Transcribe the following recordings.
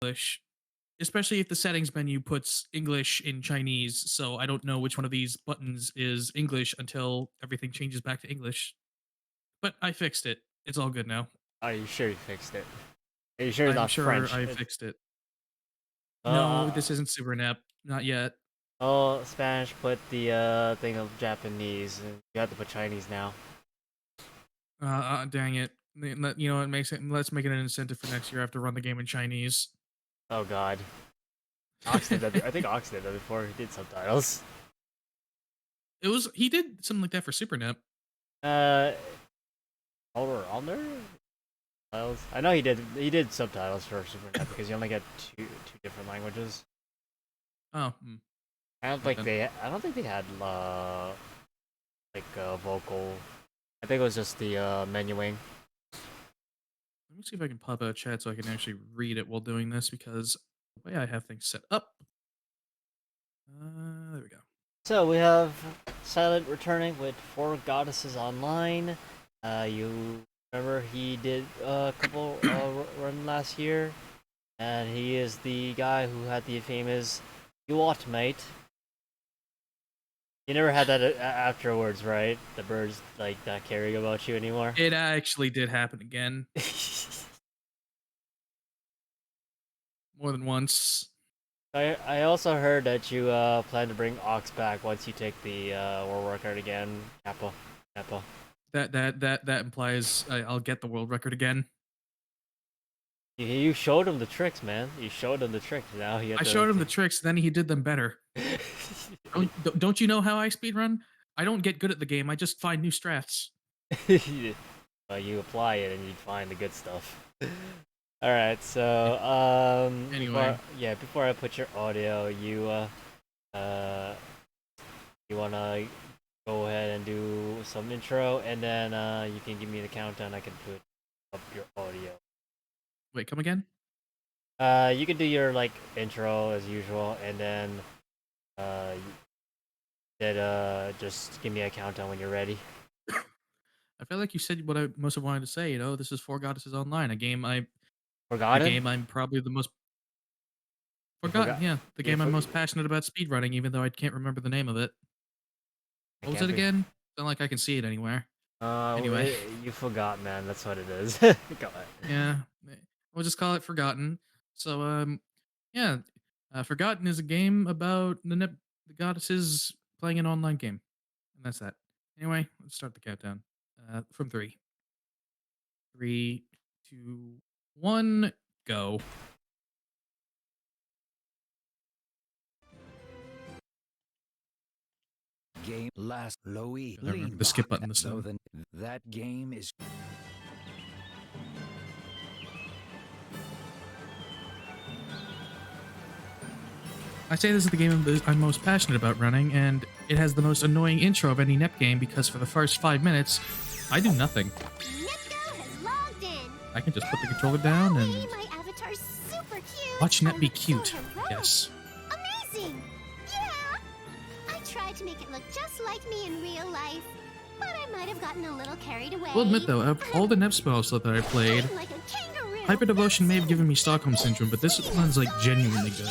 English, especially if the settings menu puts English in Chinese. So I don't know which one of these buttons is English until everything changes back to English. But I fixed it. It's all good now. Are you sure you fixed it? Are you sure it's I'm not sure French? I fixed it. Uh, No, uh, this isn't Super Nap. Not yet. oh, Spanish put the thing of Japanese, and you have to put Chinese now. Dang it. You know, it makes it. Let's make it an incentive for next year. I have to run the game in Chinese. Oh God, Ox did that. I think Ox did that before. He did subtitles. He did something like that for Super Nap. Uh, Over Honor. Subtitles. I know he did. He did subtitles for Super NES because you only get two different languages. Oh, I don't think they. I don't think they had vocal. I think it was just the menuing. let me see if I can pop out chat so I can actually read it while doing this because the way I have things set up. There we go. So we have Silent returning with 4 Goddesses Online. You remember he did a couple run last year, and he is the guy who had the famous "You ought, mate." You never had that afterwards, right? The birds like not caring about you anymore. It actually did happen again more than once. I also heard that you plan to bring Ox back once you take the world record again, Kappa. Kappa. That implies I'll get the world record again. You showed him the tricks, man. You showed him the tricks. Now he had I to. showed him the tricks, then he did them better. Don't you know how I speedrun? I don't get good at the game. I just find new strats. You apply it and you find the good stuff. All right, so Anyway, before I put your audio, you wanna go ahead and do some intro, and then you can give me the countdown. I can put up your audio. wait, come again? You can do your like intro as usual, and then uh, just give me a countdown when you're ready. I feel like you said what I most have wanted to say. You know, this is Four Goddesses Online, the Forgotten? game I'm probably the most You forgotten. forgot? Yeah, the You game I'm for- most passionate about speedrunning, even though I can't remember the name of it. I What was can't it be. again? It's not like I can see it anywhere. Anyway, You forgot, man. That's what it is. Go ahead. yeah, we'll just call it Forgotten. So, yeah, Forgotten is a game about the goddesses playing an online game, and that's that. Anyway, let's start the countdown. From three, three, two, one, go. Game last Loey Gotta remember the skip Leanbach. button this So time. then that game is I say this is the game I'm most passionate about running, and it has the most annoying intro of any NEP game because for the first 5 minutes, I do nothing. Nepgo has logged in. I can just put the controller down and My avatar's super cute. watch NEP be So cute. heroic. Yes. Amazing. Yeah. I tried to make it look just like me in real life, but I might have gotten a little carried away. Will admit though, of all the NEP spells that I played, I'm like a kangaroo. Hyper Devotion may have given me Stockholm Syndrome, but this one's like genuinely good.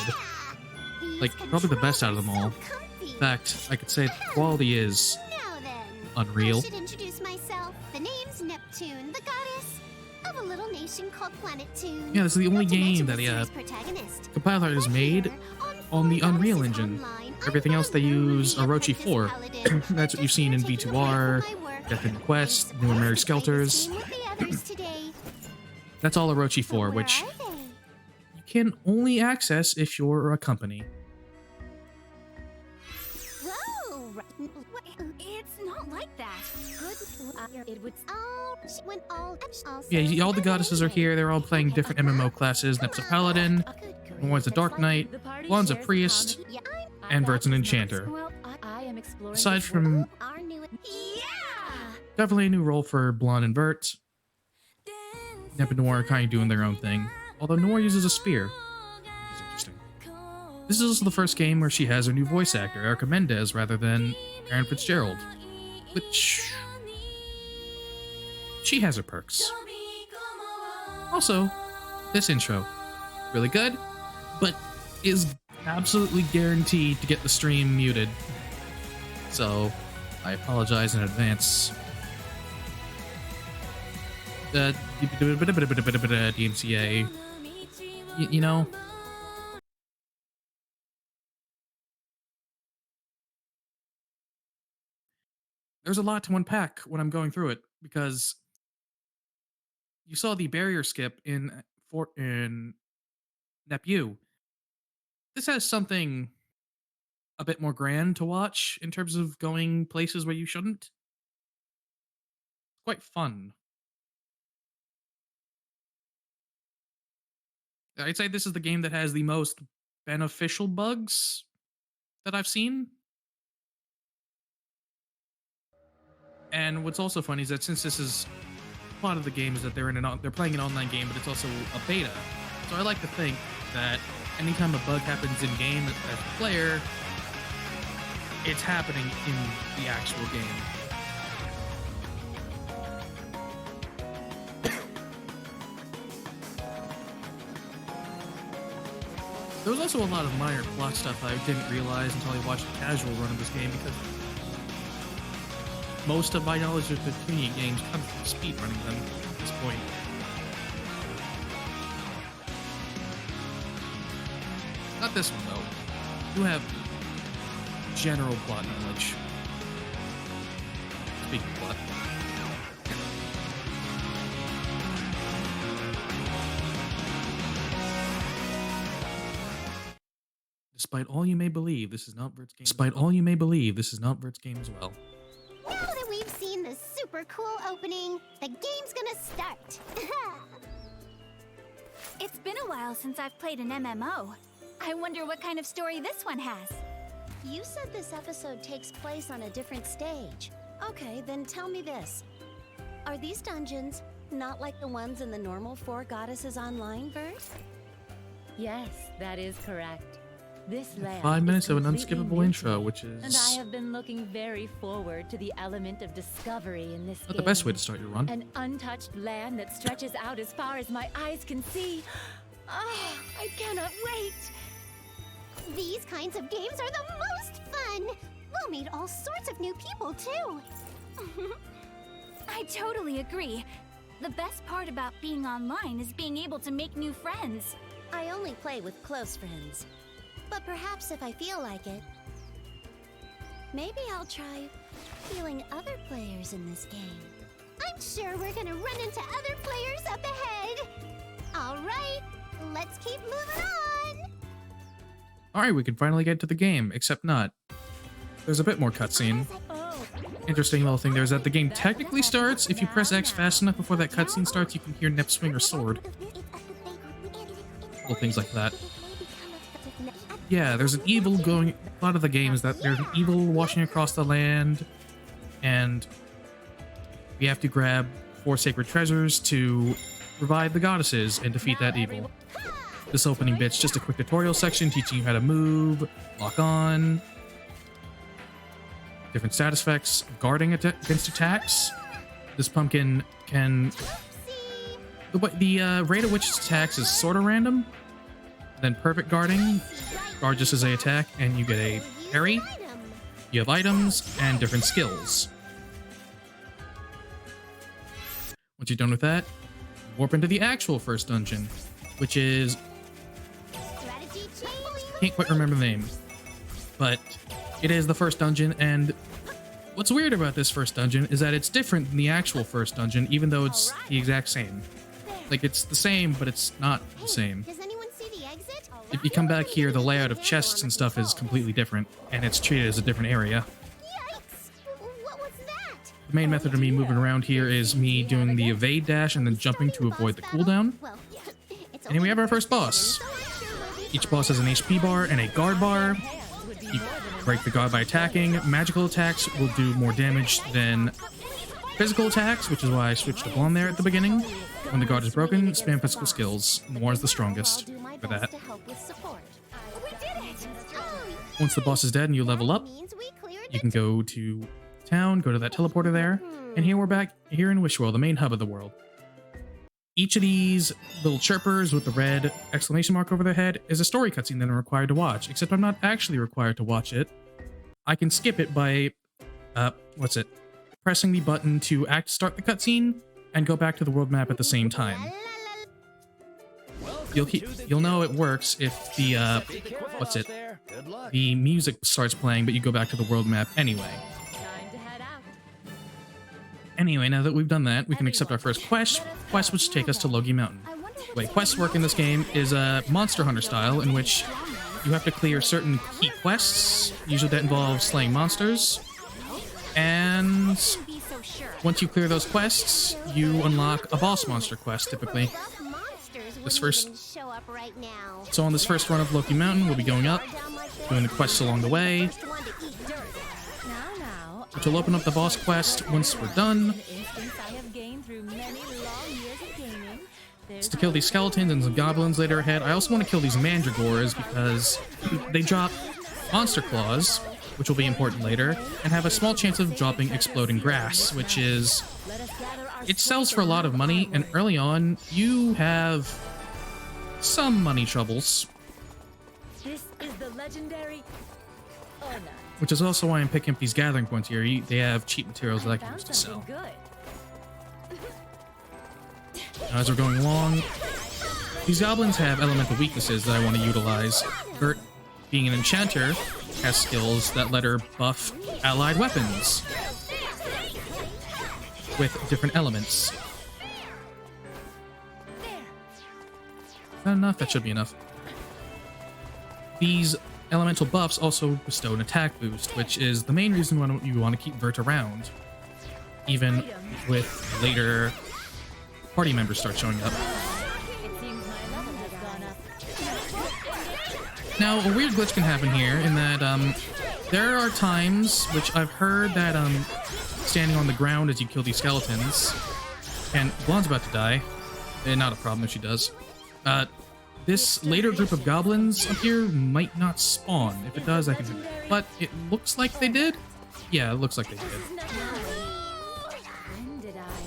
These Like, probably the best out of them all. controls are so comfy. In fact, I could say the quality is Now then, unreal. I should introduce myself. The name's Neptune, the goddess of a little nation called Planeptune. Yeah, this is the only Not to game mention that the the series protagonist. compiler has But made here, on the Four Unreal Goddesses Engine. Online, Everything I'm else they found use Ruby Orochi Apprentice 4. Paladin. That's what you've seen in Just here taking a V2R, break from my work. Death in I'm Quest, inspired Newer Mary to play this Skelters. game with the others today. That's all Orochi So 4, where which are they? you can only access if you're a company. Whoa! It's not like that. Good. It would. Oh, when all. Yeah, all the goddesses are here. They're all playing different MMO classes. Nep's a paladin, Moi's a dark knight, Blonde's a priest, and Vert's an enchanter. Aside from Our new. Yeah. definitely a new role for Blonde and Vert, Nep and Noir are kind of doing their own thing. Although Noir uses a spear, which is interesting. This is also the first game where she has her new voice actor, Erica Mendez, rather than Aaron Fitzgerald. Which... she has her perks. Also, this intro. really good, but is absolutely guaranteed to get the stream muted. So I apologize in advance. DMCA, you know. There's a lot to unpack when I'm going through it, because you saw the barrier skip in Nepu. This has something a bit more grand to watch in terms of going places where you shouldn't. Quite fun. I'd say this is the game that has the most beneficial bugs that I've seen. And what's also funny is that since this is part of the game is that they're playing an online game, but it's also a beta. So I like to think that anytime a bug happens in game as a player, it's happening in the actual game. There was also a lot of minor plot stuff I didn't realize until I watched a casual run of this game, because most of my knowledge of Neptunia games comes from speedrunning them at this point. Not this one, though. You have general plot knowledge. Speaking of plot. Despite all you may believe, this is not Vert's game. Despite all you may believe, this is not Vert's game as well. Now that we've seen the super cool opening, the game's gonna start. It's been a while since I've played an MMO. I wonder what kind of story this one has. You said this episode takes place on a different stage. Okay, then tell me this. Are these dungeons not like the ones in the normal Four Goddesses Online verse? Yes, that is correct. This land 5 minutes is of an completely unskippable new intro, to me, which and I is have been looking very forward to the element of discovery in this not game. the best way to start your run. An untouched land that stretches out as far as my eyes can see. Ah, I cannot wait. These kinds of games are the most fun. We'll meet all sorts of new people, too. I totally agree. The best part about being online is being able to make new friends. I only play with close friends. But perhaps if I feel like it, maybe I'll try feeling other players in this game. I'm sure we're gonna run into other players up ahead. All right, let's keep moving on. Alright, we can finally get to the game, except not. There's a bit more cutscene. Interesting little thing there is that the game technically starts if you press X fast enough before that cutscene starts. You can hear Nep swing her sword. Little things like that. Yeah, there's an evil going. A lot of the game is that there's an evil washing across the land, and we have to grab 4 sacred treasures to revive the goddesses and defeat that evil. This opening bit's just a quick tutorial section teaching you how to move, lock on, different status effects, guarding against attacks. This pumpkin can... The rate at which it attacks is sort of random. Then perfect guarding, guard just as they attack, and you get a parry. You have items and different skills. Once you're done with that, warp into the actual first dungeon, which is... Can't quite remember the name, but it is the first dungeon, and what's weird about this first dungeon is that it's different than the actual first dungeon, even though it's the exact same. Like, it's the same, but it's not the same. Does anyone see the exit? If you come back here, the layout of chests and stuff is completely different, and it's treated as a different area. Yikes! What was that? The main method of me moving around here is me doing the evade dash and then jumping to avoid the cooldown. Well, it's And here we have our first boss. Each boss has an HP bar and a guard bar. You break the guard by attacking. Magical attacks will do more damage than physical attacks, which is why I switched to blonde there at the beginning. When the guard is broken, spam physical skills. More is the strongest for that. Once the boss is dead and you level up, you can go to town, go to that teleporter there, and here we're back here in Wishworld, the main hub of the world. Each of these little chirpers with the red exclamation mark over their head is a story cutscene that I'm required to watch, except I'm not actually required to watch it. I can skip it by, pressing the button to start the cutscene and go back to the world map at the same time. You'll know it works if the, the music starts playing, but you go back to the world map anyway. Anyway, now that we've done that, we can accept our first quest which take us to Logi Mountain. The way quests work in this game is a Monster Hunter style, in which you have to clear certain key quests. Usually that involves slaying monsters. And once you clear those quests, you unlock a boss monster quest, typically. So on this first run of Logi Mountain, we'll be going up, doing the quests along the way, which will open up the boss quest once we're done. It's to kill these skeletons and some goblins later ahead. I also want to kill these mandragores because they drop monster claws, which will be important later, and have a small chance of dropping exploding grass, which is... It sells for a lot of money, and early on, you have some money troubles. This is the legendary... Oh, no. Which is also why I'm picking up these gathering points here. They have cheap materials that I can use to sell. Now, as we're going along, these goblins have elemental weaknesses that I want to utilize. Bert, being an enchanter, has skills that let her buff allied weapons with different elements. Is that enough? That should be enough. These elemental buffs also bestow an attack boost, which is the main reason why you want to keep Vert around, even with later party members start showing up. Now, a weird glitch can happen here in that there are times, which I've heard, that standing on the ground as you kill these skeletons, and Blonde's about to die. Not a problem if she does. This later group of goblins up here might not spawn. If it does, I can... But it looks like they did? Yeah, it looks like they did.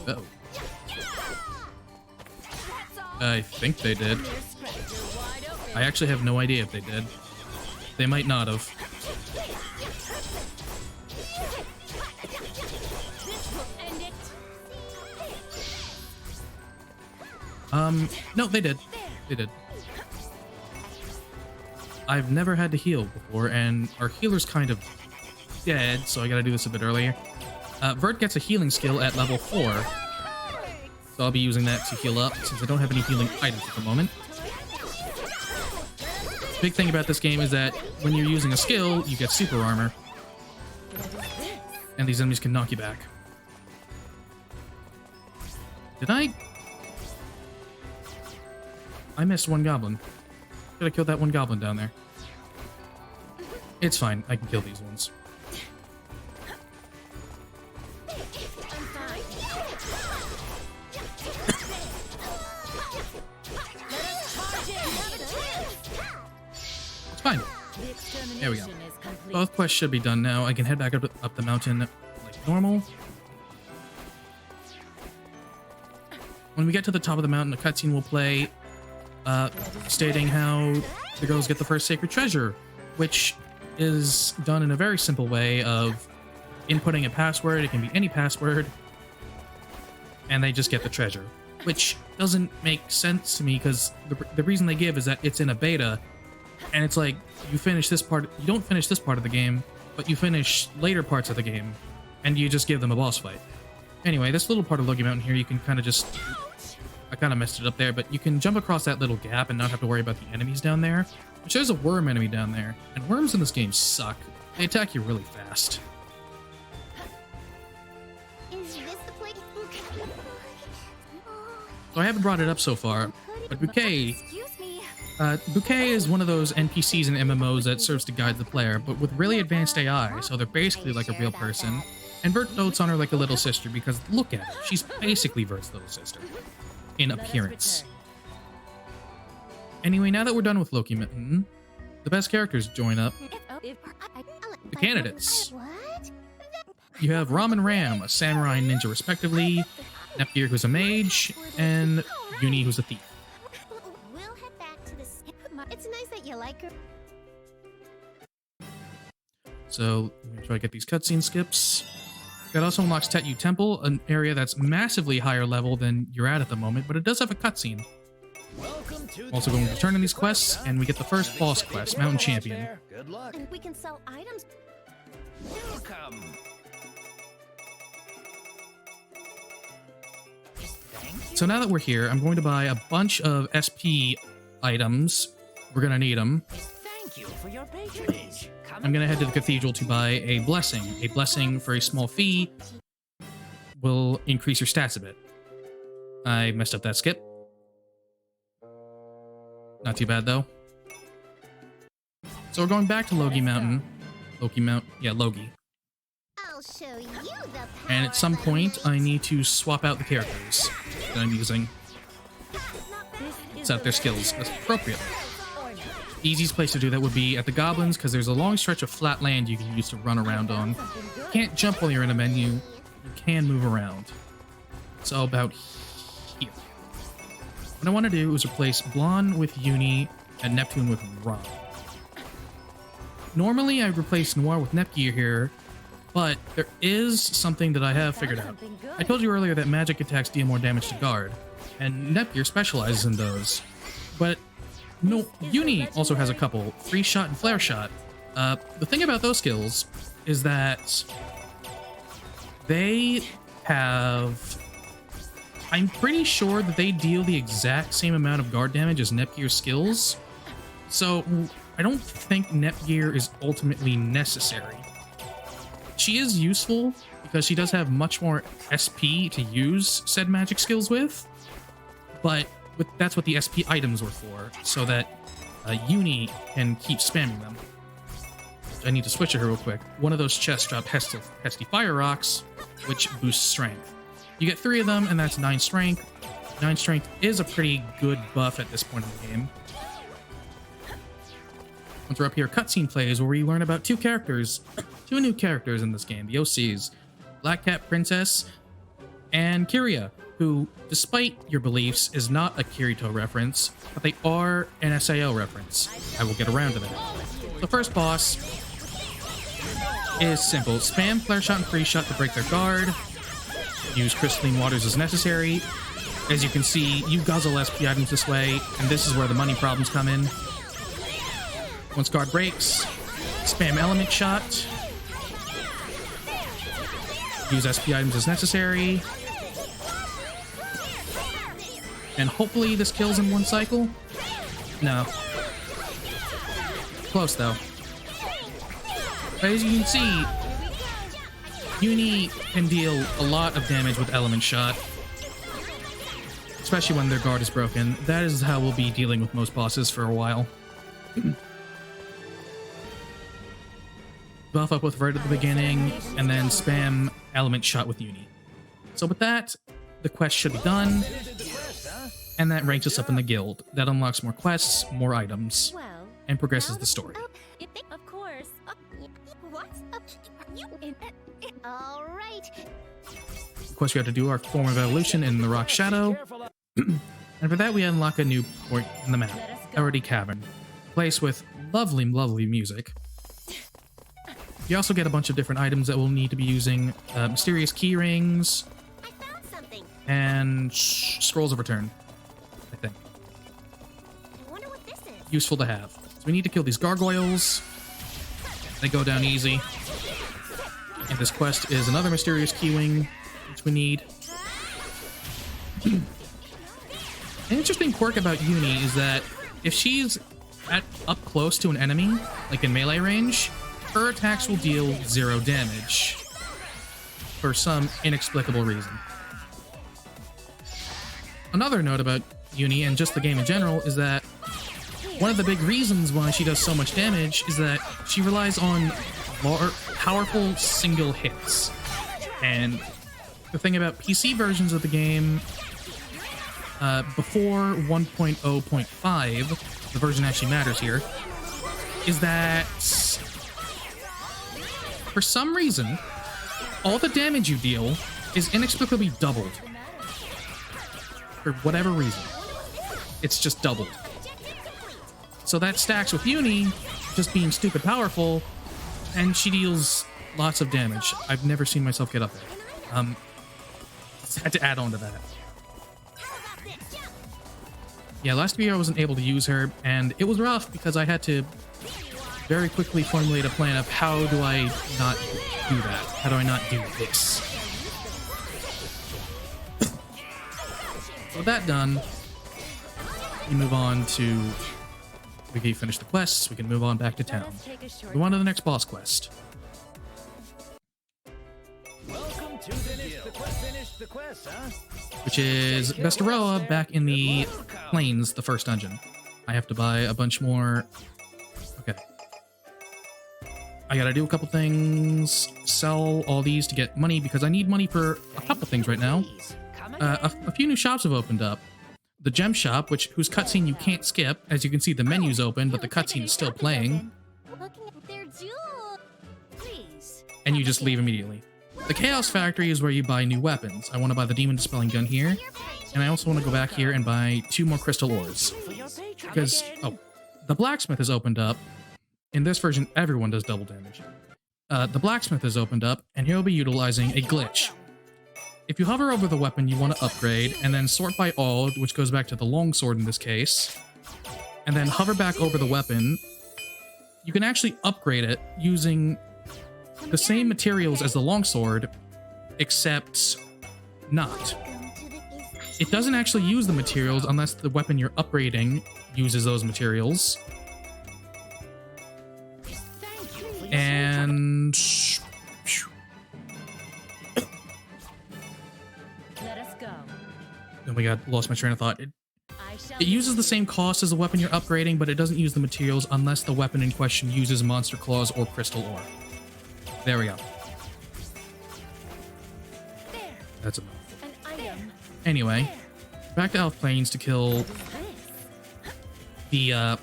Uh-oh. I think they did. I actually have no idea if they did. They might not have. No, they did. They did. I've never had to heal before, and our healer's kind of dead, so I gotta do this a bit earlier. Vert gets a healing skill at level 4, so I'll be using that to heal up, since I don't have any healing items at the moment. The big thing about this game is that when you're using a skill, you get super armor, and these enemies can knock you back. Did I missed one goblin. Should have killed that one goblin down there. It's fine. I can kill these ones. It's fine. There we go. Both quests should be done now. I can head back up the mountain like normal. When we get to the top of the mountain, a cutscene will play stating how the girls get the first sacred treasure, which is done in a very simple way of inputting a password. It can be any password, and they just get the treasure, which doesn't make sense to me because the reason they give is that it's in a beta, and it's like you finish this part, you don't finish this part of the game, but you finish later parts of the game, and you just give them a boss fight. Anyway, this little part of Logi Mountain here, you can kind of just... I kind of messed it up there, but you can jump across that little gap and not have to worry about the enemies down there. Which there's a worm enemy down there, and worms in this game suck. They attack you really fast. Is this the place? So I haven't brought it up so far, but Bouquet... Excuse me. Bouquet is one of those NPCs in MMOs that serves to guide the player, but with really advanced AI, so they're basically like a real person. And Vert dotes on her like a little sister because look at her, she's basically Vert's little sister. In appearance. Anyway, now that we're done with Logi Mountain, the best characters join up. The candidates. What? You have Ram and Ram, a samurai and ninja respectively, Neptunia, who's a mage, and Uni, who's a thief. We'll head back to the. It's nice that you like her. So I'm gonna try to get these cutscene skips. That also unlocks Tetu Temple, an area that's massively higher level than you're at the moment, but it does have a cutscene. Also going to turn in these quests, and we get the first boss quest, Mountain Champion. Good luck. And we can sell items. Welcome. So now that we're here, I'm going to buy a bunch of SP items. We're gonna need them. Thank you for your patronage. I'm gonna head to the cathedral to buy a blessing. A blessing for a small fee will increase your stats a bit. I messed up that skip. Not too bad though. So we're going back to Logi Mountain. Logi. I'll show you the power And at some of point, I elimination. need to swap out the characters that I'm using. Set up their skills as appropriate. Easiest place to do that would be at the goblins, because there's a long stretch of flat land you can use to run around on. You can't jump while you're in a menu. You can move around. So about here. What I want to do is replace Blonde with Uni and Neptune with Ra. Normally I'd replace Noir with Nepgear here, but there is something that I have figured out. I told you earlier that magic attacks deal more damage to guard, and Nepgear specializes in those. But no, Uni also has a couple, Free Shot and Flare Shot. The thing about those skills is that they have... I'm pretty sure that they deal the exact same amount of guard damage as Nepgear's skills, so I don't think Nepgear is ultimately necessary. She is useful because she does have much more SP to use said magic skills with, but that's what the SP items were for, so that Uni can keep spamming them. I need to switch to her real quick. One of those chests drop Hesty Fire Rocks, which boosts strength. You get 3 of them, and that's 9 strength. 9 strength is a pretty good buff at this point in the game. Once we're up here, cutscene plays, where we learn about 2 new characters in this game, the OCs, Black Cat Princess and Kyria, who, despite your beliefs, is not a Kirito reference, but they are an SAO reference. I will get around to that. The first boss is simple. Spam Flare Shot and Free Shot to break their guard. Use Crystalline Waters as necessary. As you can see, you guzzle SP items this way, and this is where the money problems come in. Once guard breaks, spam Element Shot. Use SP items as necessary. And hopefully this kills in one cycle? No. Close though. But as you can see, Uni can deal a lot of damage with Element Shot, especially when their guard is broken. That is how we'll be dealing with most bosses for a while. Buff up with right at the beginning, and then spam Element Shot with Uni. So with that, the quest should be done, and that ranks us up in the guild. That unlocks more quests, more items, Well, and progresses the story. of course. What? All right. Of course, we have to do our form of evolution in the Rock Shadow. And for that, we unlock a new point in the map, Already Cavern, a place with lovely, lovely music. You also get a bunch of different items that we'll need to be using, mysterious key rings, I found something. and scrolls of return, I think. I wonder what this is. Useful to have. So we need to kill these gargoyles. They go down easy. And this quest is another mysterious key wing, which we need. An interesting quirk about Uni is that if she's up close to an enemy, like in melee range, her attacks will deal 0 damage for some inexplicable reason. Another note about Uni and just the game in general is that one of the big reasons why she does so much damage is that she relies on powerful single hits. And the thing about PC versions of the game, before 1.0.5, the version actually matters here, is that for some reason, all the damage you deal is inexplicably doubled. for whatever reason. It's just doubled. So that stacks with Uni just being stupid powerful, and she deals lots of damage. I've never seen myself get up there. Had to add on to that. Yeah, last year I wasn't able to use her, and it was rough because I had to very quickly formulate a plan of how do I not do that? How do I not do this? With that done, we move on to... We can finish the quests, we can move on back to town. Move on to the next boss quest. Welcome to finish the quest, huh? Which is Bestaroa back in the plains, the first dungeon. I have to buy a bunch more. Okay. I gotta do a couple things, sell all these to get money because I need money for a couple things right now. A few new shops have opened up. The gem shop, whose cutscene you can't skip. As you can see, the menu's open, but the cutscene is still playing. Looking at their jewels. Please. And you just leave immediately. The Chaos Factory is where you buy new weapons. I want to buy the Demon Dispelling Gun here, and I also want to go back here and buy 2 more Crystal Ores. Because, oh, the Blacksmith has opened up. In this version, everyone does double damage. The Blacksmith has opened up, and he'll be utilizing a glitch. If you hover over the weapon you want to upgrade, and then sort by all, which goes back to the longsword in this case, and then hover back over the weapon, you can actually upgrade it using the same materials as the longsword, except not. It doesn't actually use the materials unless the weapon you're upgrading uses those materials. And... Let us go. Oh my god, lost my train of thought. It uses the same cost as the weapon you're upgrading, but it doesn't use the materials unless the weapon in question uses Monster Claws or Crystal Ore. There we go. There. That's a mouthful. An item. Anyway, back to Elf Plains to kill the an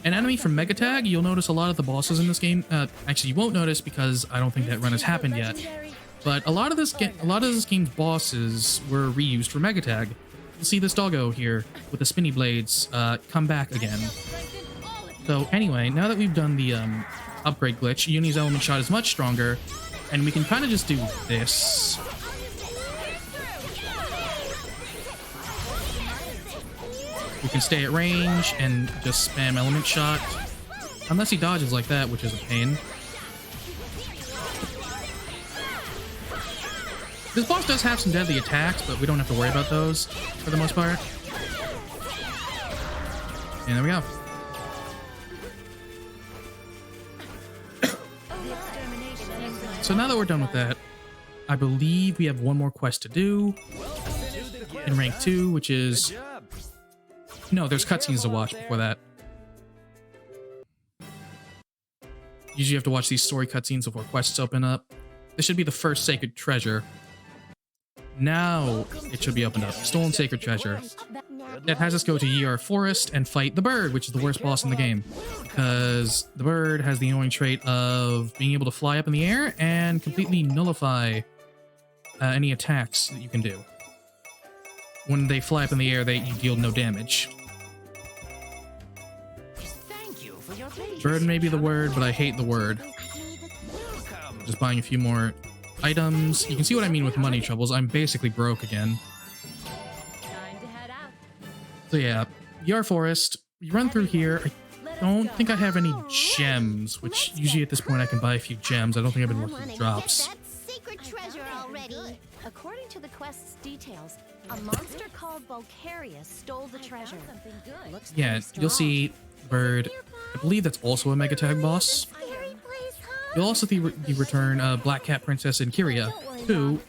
enemy from Megatag. You'll notice a lot of the bosses in this game. Actually, you won't notice because I don't think that run has happened yet. But a lot of this game's bosses were reused for Megatag. You'll see this doggo here with the spinny blades come back again. So anyway, now that we've done the upgrade glitch, Uni's element shot is much stronger, and we can kind of just do this. We can stay at range and just spam element shot, unless he dodges like that, which is a pain. This boss does have some deadly attacks, but we don't have to worry about those for the most part. And there we go. So now that we're done with that, I believe we have one more quest to do in rank 2, which is... No, there's cutscenes to watch before that. Usually you have to watch these story cutscenes before quests open up. This should be the first Sacred Treasure. Now it should be opened up. Stolen Sacred Treasure. That has us go to Yar Forest and fight the bird, which is the worst boss in the game. Because the bird has the annoying trait of being able to fly up in the air and completely nullify any attacks that you can do. When they fly up in the air, you deal no damage. Bird may be the word, but I hate the word. Just buying a few more items. You can see what I mean with money troubles. I'm basically broke again. Time to head out. So yeah, Yar Forest. You run through here. I don't think I have any gems, which usually at this point I can buy a few gems. I don't think I've been working with drops. Secret treasure already. According to the quest's details, a monster called Volcarius stole the treasure. Something good. Looks Yeah, pretty you'll strong. see Bird. I believe that's also a Megatag boss. Scary place, huh? You'll also see the return of Black Cat Princess and Kiria, who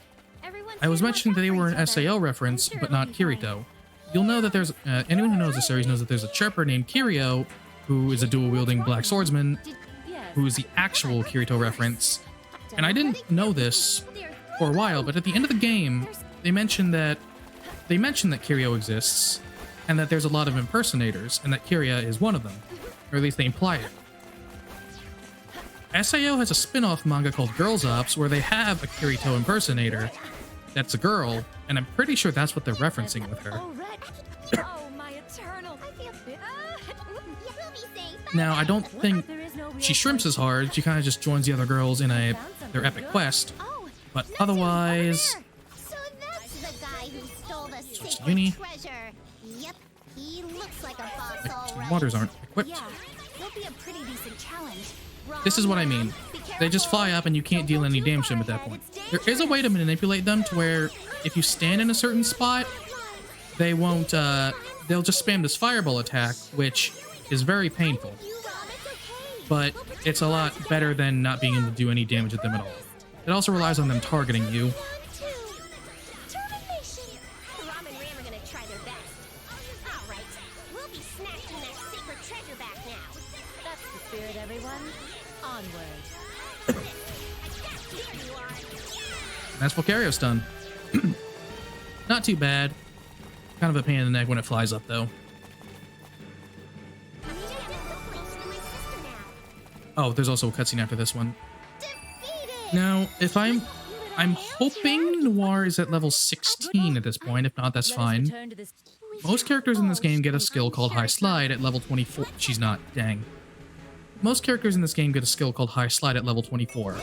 I was mentioning that they were an SAO reference, but not Kirito. You'll know that there's anyone who knows the series knows that there's a chirper named Kirio, who is a dual-wielding black swordsman, who is the actual Kirito reference. And I didn't know this for a while, but at the end of the game, they mentioned that Kirio exists, and that there's a lot of impersonators, and that Kiria is one of them, or at least they imply it. SAO has a spin-off manga called Girls Ops, where they have a Kirito impersonator, that's a girl, and I'm pretty sure that's what they're referencing with her. Already? Oh, my eternal. I feel we'll be safe. Now, I don't think There is no real she shrimps as hard. She kind of just joins the other girls in their epic quest. Oh, But otherwise, so that's the guy who stole the sacred Uni. treasure. Yep, he looks like a boss, all right. waters aren't equipped. Yeah, it'll be a pretty decent challenge. This is what I mean. They just fly up and you can't deal any damage to them at that point. There is a way to manipulate them to where if you stand in a certain spot, they won't, they'll just spam this fireball attack, which is very painful. But it's a lot better than not being able to do any damage at them at all. It also relies on them targeting you. Rom and Ram are gonna try their best. All right, we'll be snatching that sacred treasure back now. That's the spirit, everyone. Onward. Here you are. That's Volcario's done. Not too bad. Kind of a pain in the neck when it flies up, though. We need to get the place for my sister now. Oh, there's also a cutscene after this one. Defeated. Now, if I'm hoping Noir is at level 16 at this point. If not, that's Let us fine. return to this. Most characters in this game get a skill called High Slide at level 24. She's not, dang. Most characters in this game get a skill called High Slide at level 24.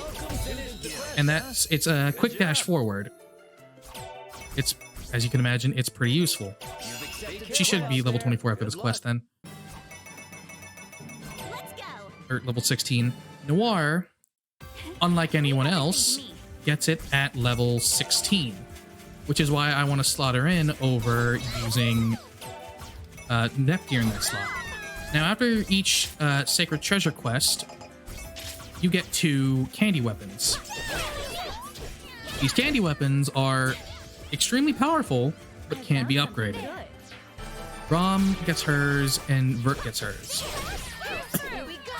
And it's a quick dash forward. It's, as you can imagine, it's pretty useful. She should be level 24 after this quest then. Let's go. Or level 16. Noir, unlike anyone else, gets it at level 16. Which is why I want to slot her in over using Neptunia in that slot. Now, after each Sacred Treasure quest, you get 2 candy weapons. These candy weapons are extremely powerful, but can't be upgraded. Rom gets hers, and Vert gets hers. Here we go.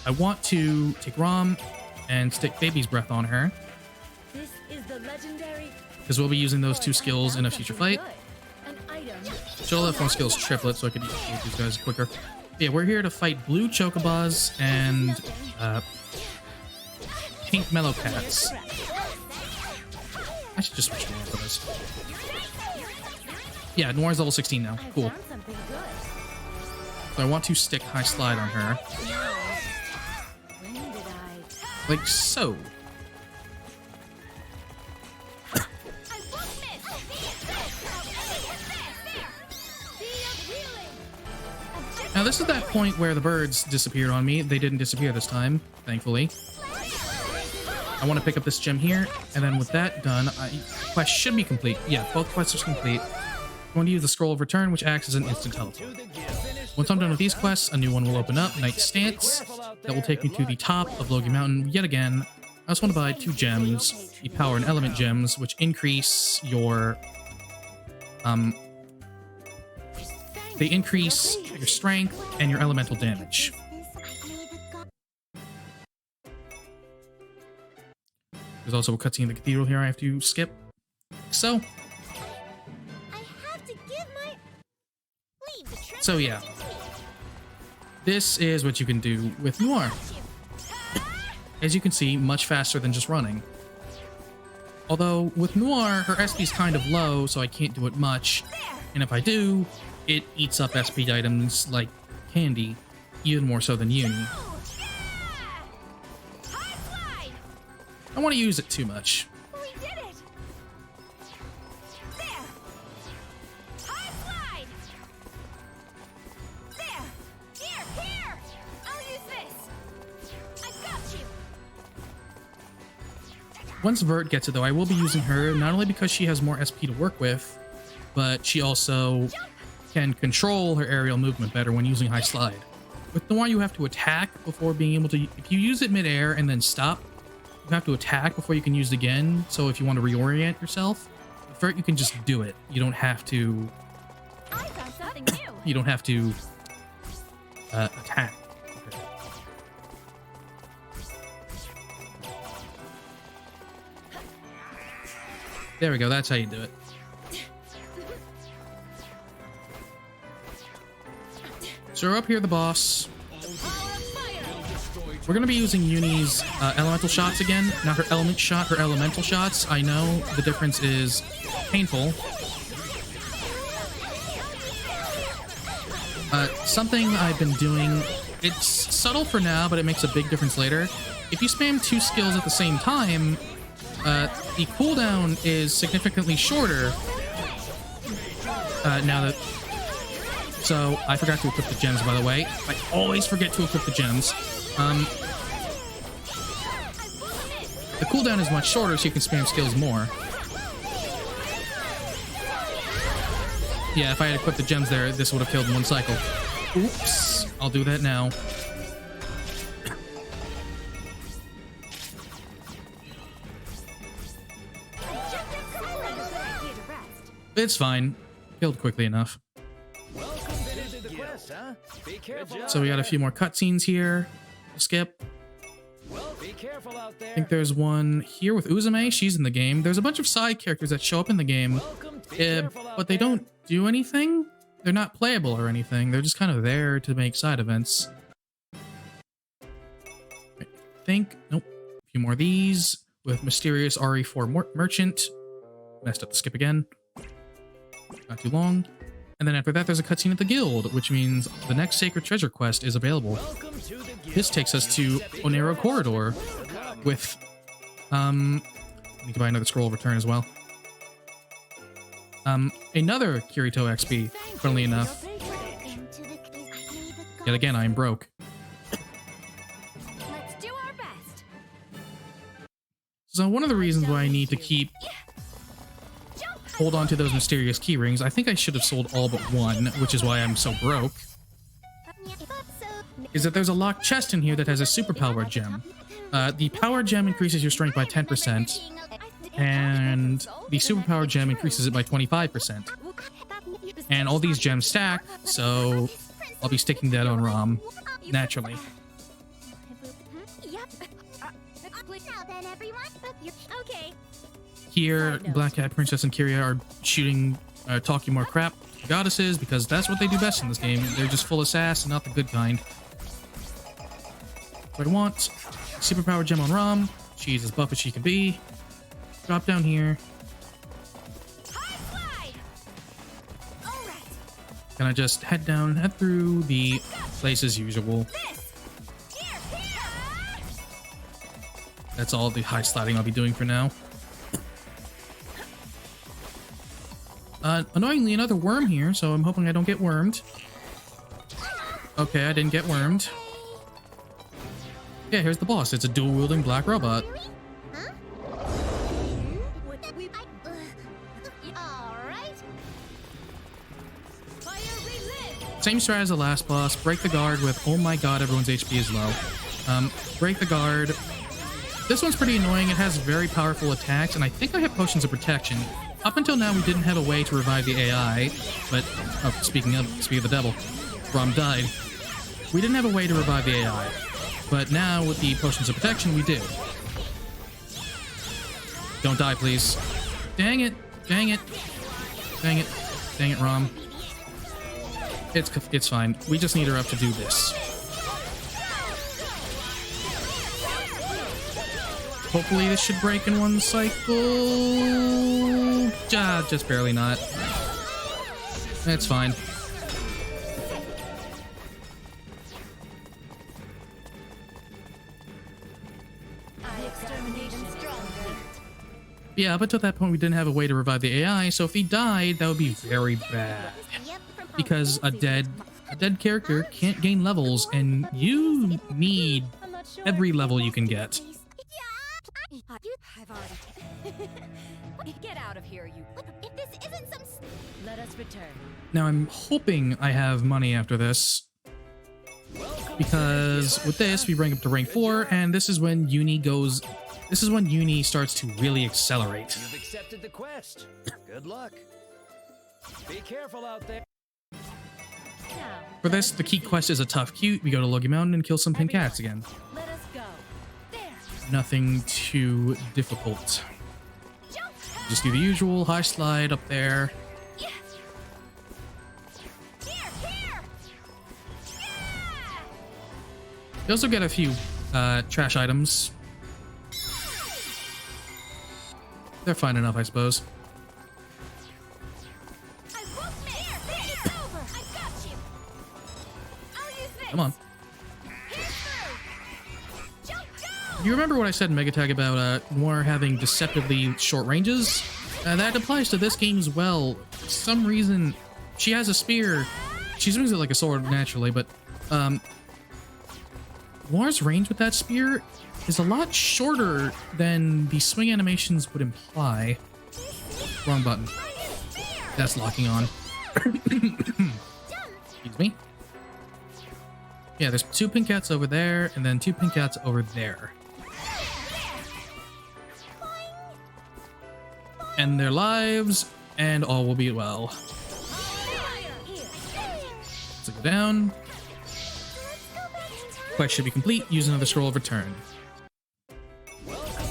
I want to take Rom and stick Baby's Breath on her, This is the legendary. because we'll be using those 2 skills in a future fight. An item. She'll have one skills triplet, so I could use these guys quicker. Yeah, we're here to fight blue chocobos and pink mellow cats. I should just switch to one for this. Yeah, Noir's level 16 now. I Cool. found something good. So I want to stick High Slide on her, When did I? like so. Now this is that point where the birds disappeared on me. They didn't disappear this time, thankfully. I want to pick up this gem here, and then with that done, quest should be complete. Yeah, both quests are complete. I'm going to use the Scroll of Return, which acts as an instant teleport. Once I'm done with these quests, a new one will open up, Knight's Stance, that will take me to the top of Logie Mountain yet again. I also want to buy 2 gems, the Power and Element gems, which increase your they increase your strength and your elemental damage. There's also a cutscene in the cathedral here I have to skip. So, I have to give my leave the treasure. so yeah. This is what you can do with Noir. As you can see, much faster than just running. Although, with Noir, her SP is kind of low, so I can't do it much. And if I do, it eats up SP items like candy, even more so than Uni. I don't want to use it too much. We did it! There! High slide! There! Here! I'll use this! I got you! Once Vert gets it though, I will be using her, not only because she has more SP to work with, but she also can control her aerial movement better when using High Slide. With Noir, you have to attack before being able to... If you use it mid-air and then stop, you have to attack before you can use it again. So if you want to reorient yourself, with Vert, you can just do it. You don't have to... I found something new! You don't have to attack. Okay. There we go. That's how you do it. So we're up here, the boss. We're gonna be using Uni's elemental shots again. Not her element shot, her elemental shots. I know the difference is painful. Something I've been doing, it's subtle for now, but it makes a big difference later. If you spam 2 skills at the same time, the cooldown is significantly shorter. Now that... So, I forgot to equip the gems, by the way. I always forget to equip the gems. The cooldown is much shorter, so you can spam skills more. Yeah, if I had equipped the gems there, this would have killed in 1 cycle. Oops. I'll do that now. It's fine. Killed quickly enough. So we got a few more cutscenes here. Skip. Be careful out there. I think there's one here with Uzume. She's in the game. There's a bunch of side characters that show up in the game, but they don't do anything. They're not playable or anything. They're just kind of there to make side events. I think... Nope. A few more of these with Mysterious RE4 Merchant. Messed up the skip again. Not too long. And then after that, there's a cutscene at the guild, which means the next Sacred Treasure quest is available. This takes us to Onero Corridor with, I need to buy another scroll of return as well. Another Kirito XP, funnily enough. Yet again, I am broke. Let's do our best. So one of the reasons why I need to hold on to those mysterious key rings, I think I should have sold all but one, which is why I'm so broke, is that there's a locked chest in here that has a superpower gem. The power gem increases your strength by 10%, and the superpower gem increases it by 25%. And all these gems stack, so I'll be sticking that on ROM, naturally. Okay. Here, Black Cat, Princess, and Kyria are shooting, talking more crap to goddesses, because that's what they do best in this game. They're just full of sass and not the good kind. What I want, superpower gem on ROM. She's as buff as she can be. Drop down here. Can I just head through the place as usual? That's all the high sliding I'll be doing for now. Annoyingly, another worm here, so I'm hoping I don't get wormed. Okay, I didn't get wormed. Yeah, here's the boss. It's a dual-wielding black robot. Same strat as the last boss. Break the guard with, oh my god, everyone's HP is low. Break the guard. This one's pretty annoying. It has very powerful attacks, and I think I have potions of protection. Up until now, we didn't have a way to revive the AI, but... Oh, speaking of the devil, Rom died. We didn't have a way to revive the AI, but now with the potions of protection, we do. Don't die, please. Dang it! Dang it! Dang it! Dang it, Rom. It's fine. We just need her up to do this. Hopefully this should break in 1 cycle. Just barely not. That's fine. Yeah, up until that point we didn't have a way to revive the AI, so if he died, that would be very bad. Because a dead character can't gain levels, and you need every level you can get. I've already... Get out of here, you... If this isn't some... Let us return. Now I'm hoping I have money after this, because with this we rank up to rank 4, and this is when Uni goes... This is when Uni starts to really accelerate. You've accepted the quest. Good luck. Be careful out there. For this, the key quest is a tough cute. We go to Logie Mountain and kill some pink cats again. Let us go. There. Nothing too difficult. Just do the usual high slide up there. You also get a few trash items. They're fine enough, I suppose. I won't miss. It's over. I got you. I'll use this. Come on. Here's through. Jump down. You remember what I said in Megatag about Noir having deceptively short ranges? That applies to this game as well. For some reason, she has a spear. She swings it like a sword naturally, but Noir's range with that spear is a lot shorter than the swing animations would imply. Wrong button. That's locking on. Excuse me. Yeah, there's 2 pink cats over there, and then 2 pink cats over there. And their lives, and all will be well. Let's go down. Quest should be complete. Use another scroll of return.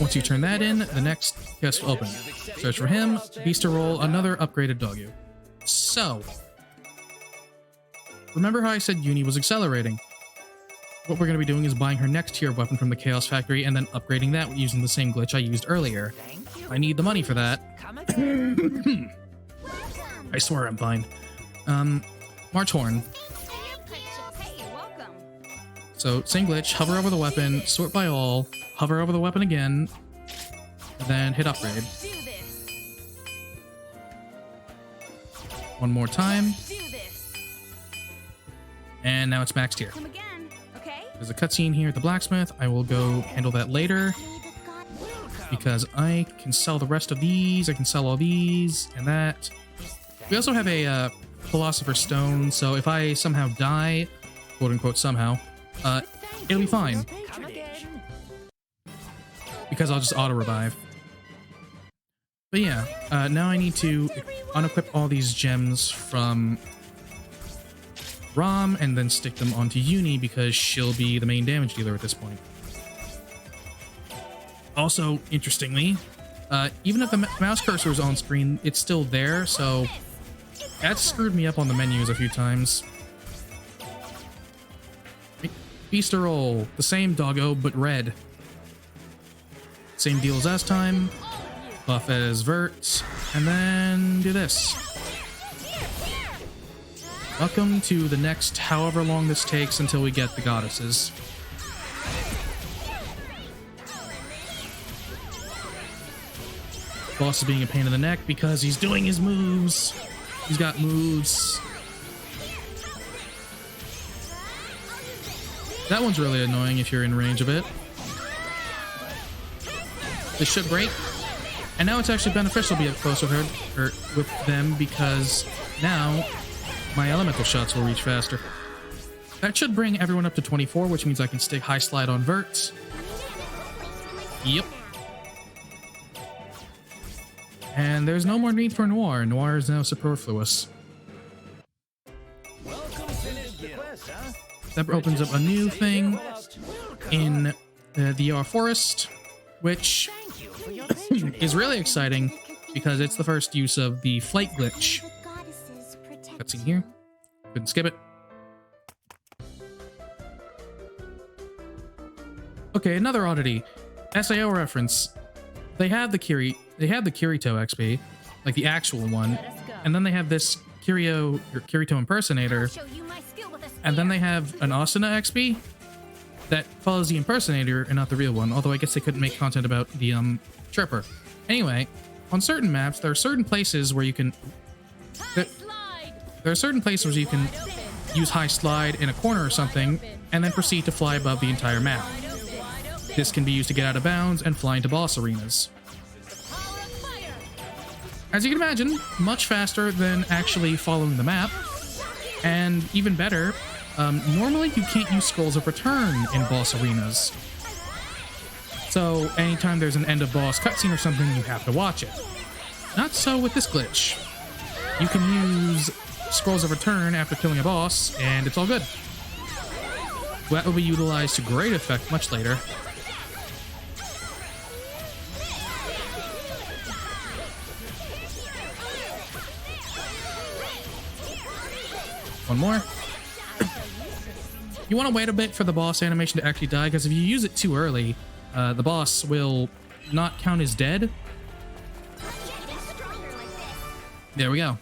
Once you turn that in, the next quest will open. Search for him, beast to roll, another upgraded doggo. So, remember how I said Uni was accelerating? What we're going to be doing is buying her next tier weapon from the Chaos Factory and then upgrading that using the same glitch I used earlier. I need the money for that. I swear I'm fine. March Horn. Hey, welcome. So, same glitch, hover over the weapon, sort by all, hover over the weapon again, and then hit upgrade. Do this. One more time, Do this. and now it's maxed here. Come again. Okay. There's a cutscene here at the blacksmith. I will go handle that later, because I can sell the rest of these, I can sell all these, and that. We also have a Philosopher's Stone, so if I somehow die, quote-unquote somehow, it'll be fine. Come again. Because I'll just auto-revive. But yeah, now I need to unequip all these gems from Rom and then stick them onto Uni because she'll be the main damage dealer at this point. Also, interestingly, even if the mouse cursor is on screen, it's still there, so that screwed me up on the menus a few times. Beast to roll, the same doggo, but red. Same deal as last time. Buff as Vert, and then do this. Welcome to the next however long this takes until we get the goddesses. Boss is being a pain in the neck because he's doing his moves. He's got moves. That one's really annoying if you're in range of it. This should break. And now it's actually beneficial to be up close with her, or with them, because now my elemental shots will reach faster. That should bring everyone up to 24, which means I can stick high slide on Vert. Yep. And there's no more need for Noir. Noir is now superfluous. That opens up a new thing in the Yar Forest, which is really exciting because it's the first use of the flight glitch. Cutscene here. Couldn't skip it. Okay, another oddity. SAO reference. They have the Kirito XP, like the actual one, and then they have this Kirito impersonator, and then they have an Asuna XP that follows the impersonator and not the real one, although I guess they couldn't make content about the Tripper. Anyway, on certain maps, there are certain places where you can use high slide in a corner or something, and then proceed to fly above the entire map. This can be used to get out of bounds and fly into boss arenas. As you can imagine, much faster than actually following the map. And even better, normally you can't use scrolls of return in boss arenas. So anytime there's an end of boss cutscene or something, you have to watch it. Not so with this glitch. You can use scrolls of return after killing a boss, and it's all good. That will be utilized to great effect much later. One more. You want to wait a bit for the boss animation to actually die, because if you use it too early, the boss will not count as dead. There we go.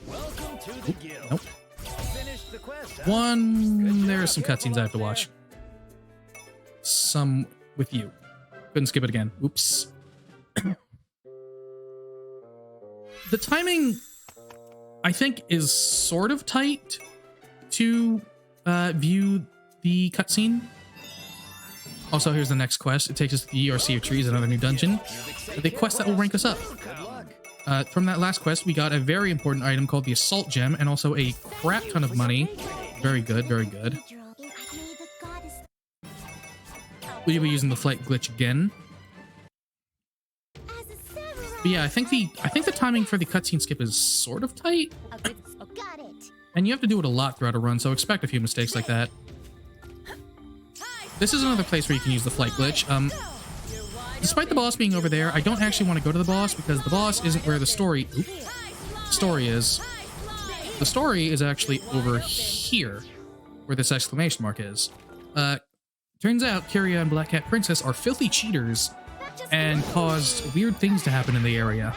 Welcome to the guild. Nope. Finish the quest. Huh? There are some cutscenes I have to watch. Some with you. Couldn't skip it again. Oops. The timing, I think, is sort of tight to view the cutscene. Also, here's the next quest. It takes us to the ERC of Trees, another new dungeon. The quest that will rank us up. Good luck. From that last quest, we got a very important item called the Assault Gem, and also a crap ton of money. Very good, very good. We'll be using the flight glitch again. But yeah, I think the timing for the cutscene skip is sort of tight. Got it. And you have to do it a lot throughout a run, so expect a few mistakes like that. This is another place where you can use the flight glitch. Despite the boss being over there, I don't actually want to go to the boss because the boss isn't where the story is. The story is actually over here, where this exclamation mark is. Turns out Kyria and Black Cat Princess are filthy cheaters and caused weird things to happen in the area.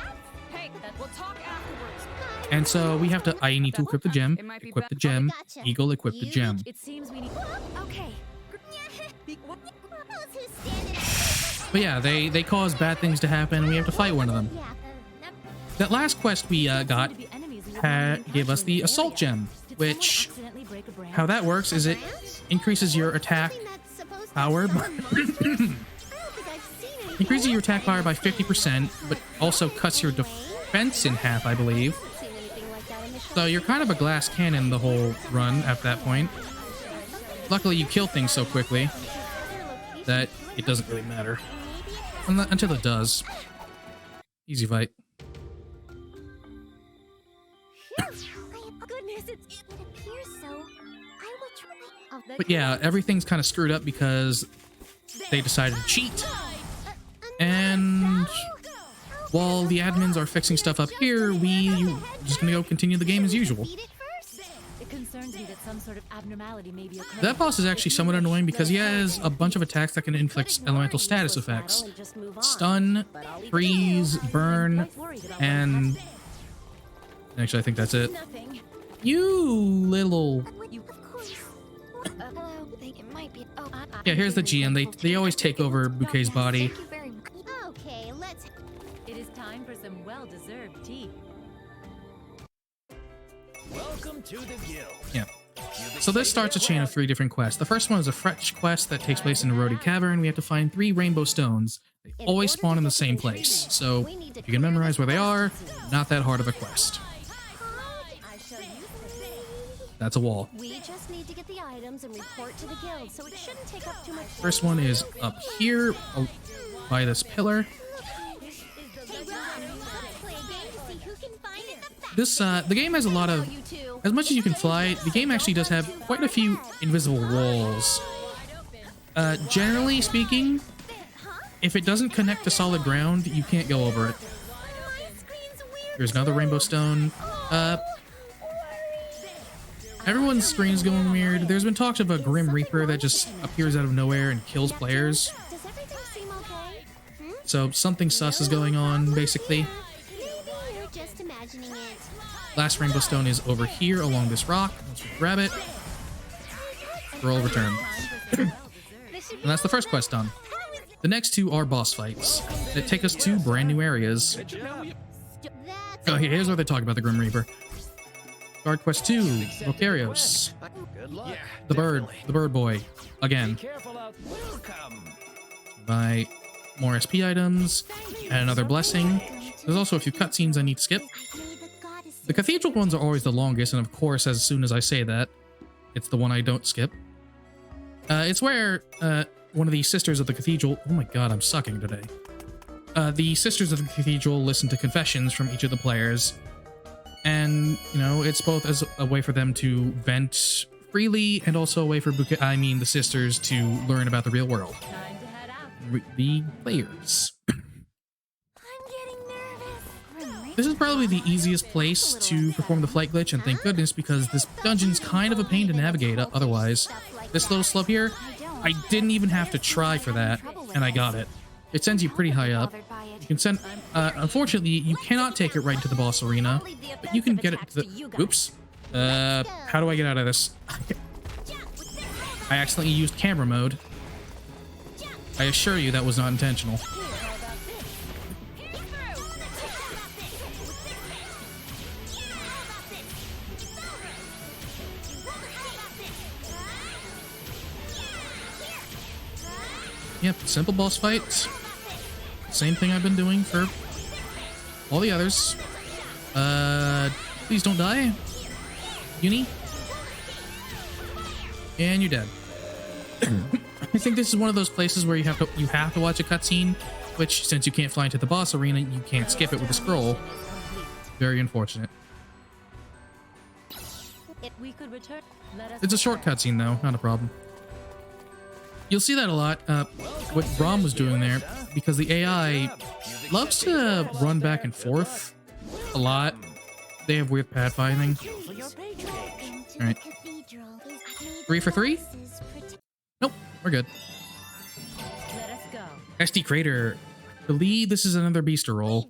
And so we have to, I need to equip the gem, equip the gem, Eagle, equip the gem. It seems we need. Okay. But yeah, they cause bad things to happen. We have to fight one of them. That last quest we got gave us the Assault Gem, which, how that works is it increases your attack power by, increases your attack power by 50%, but also cuts your defense in half, I believe. So you're kind of a glass cannon the whole run at that point. Luckily, you kill things so quickly that it doesn't really matter. Until it does. Easy fight. But yeah, everything's kind of screwed up because they decided to cheat. And while the admins are fixing stuff up here, we just gonna go continue the game as usual. It concerns me that some sort of abnormality may be occurring. That boss is actually somewhat annoying because he has a bunch of attacks that can inflict elemental status effects. Stun, freeze, burn, and... Actually, I think that's it. You little... Yeah, here's the GM. They always take over Bouquet's body. Okay, let's. It is time for some well-deserved tea. Welcome to the guild. Yeah. So this starts a chain of 3 different quests. The first one is a fetch quest that takes place in a roaded cavern. We have to find 3 rainbow stones. They always spawn in the same place. So if you can memorize where they are, not that hard of a quest. That's a wall. We just need to get the items and report to the guild, so it shouldn't take up too much. First one is up here by this pillar. This the game has a lot of, as much as you can fly, the game actually does have quite a few invisible walls. Generally speaking, if it doesn't connect to solid ground, you can't go over it. There's another rainbow stone. Everyone's screen's going weird. There's been talks of a Grim Reaper that just appears out of nowhere and kills players. Does everything seem okay? So something sus is going on, basically. Maybe you're just imagining it. Last rainbow stone is over here along this rock. Let's grab it. Roll return. And that's the first quest done. The next 2 are boss fights that take us to brand new areas. Oh, here's where they talk about the Grim Reaper. Guard quest 2, Vocarios. Good luck. The bird boy. Again. Careful out. Welcome. Buy more SP items and another blessing. There's also a few cutscenes I need to skip. The cathedral ones are always the longest, and of course, as soon as I say that, it's the one I don't skip. It's where one of the sisters of the cathedral... Oh my god, I'm sucking today. The sisters of the cathedral listen to confessions from each of the players. And, you know, it's both as a way for them to vent freely and also a way for the sisters to learn about the real world. Time to head out. The players. I'm getting nervous. This is probably the easiest place to perform the flight glitch, and thank goodness, because this dungeon's kind of a pain to navigate otherwise. This little slope here, I didn't even have to try for that, and I got it. It sends you pretty high up. You can send, unfortunately, you cannot take it right into the boss arena, but you can get it to the, oops. How do I get out of this? I accidentally used camera mode. I assure you that was not intentional. Yep, simple boss fights. Same thing I've been doing for all the others. Please don't die. Uni. And you're dead. I think this is one of those places where you have to watch a cutscene, which, since you can't fly into the boss arena, you can't skip it with a scroll. Very unfortunate. It's a short cutscene though, not a problem. You'll see that a lot, what Rom was doing there, because the AI loves to run back and forth a lot. They have weird pathfinding. Alright. 3 for 3? Nope, we're good. SD Crater. I believe this is another beaster roll.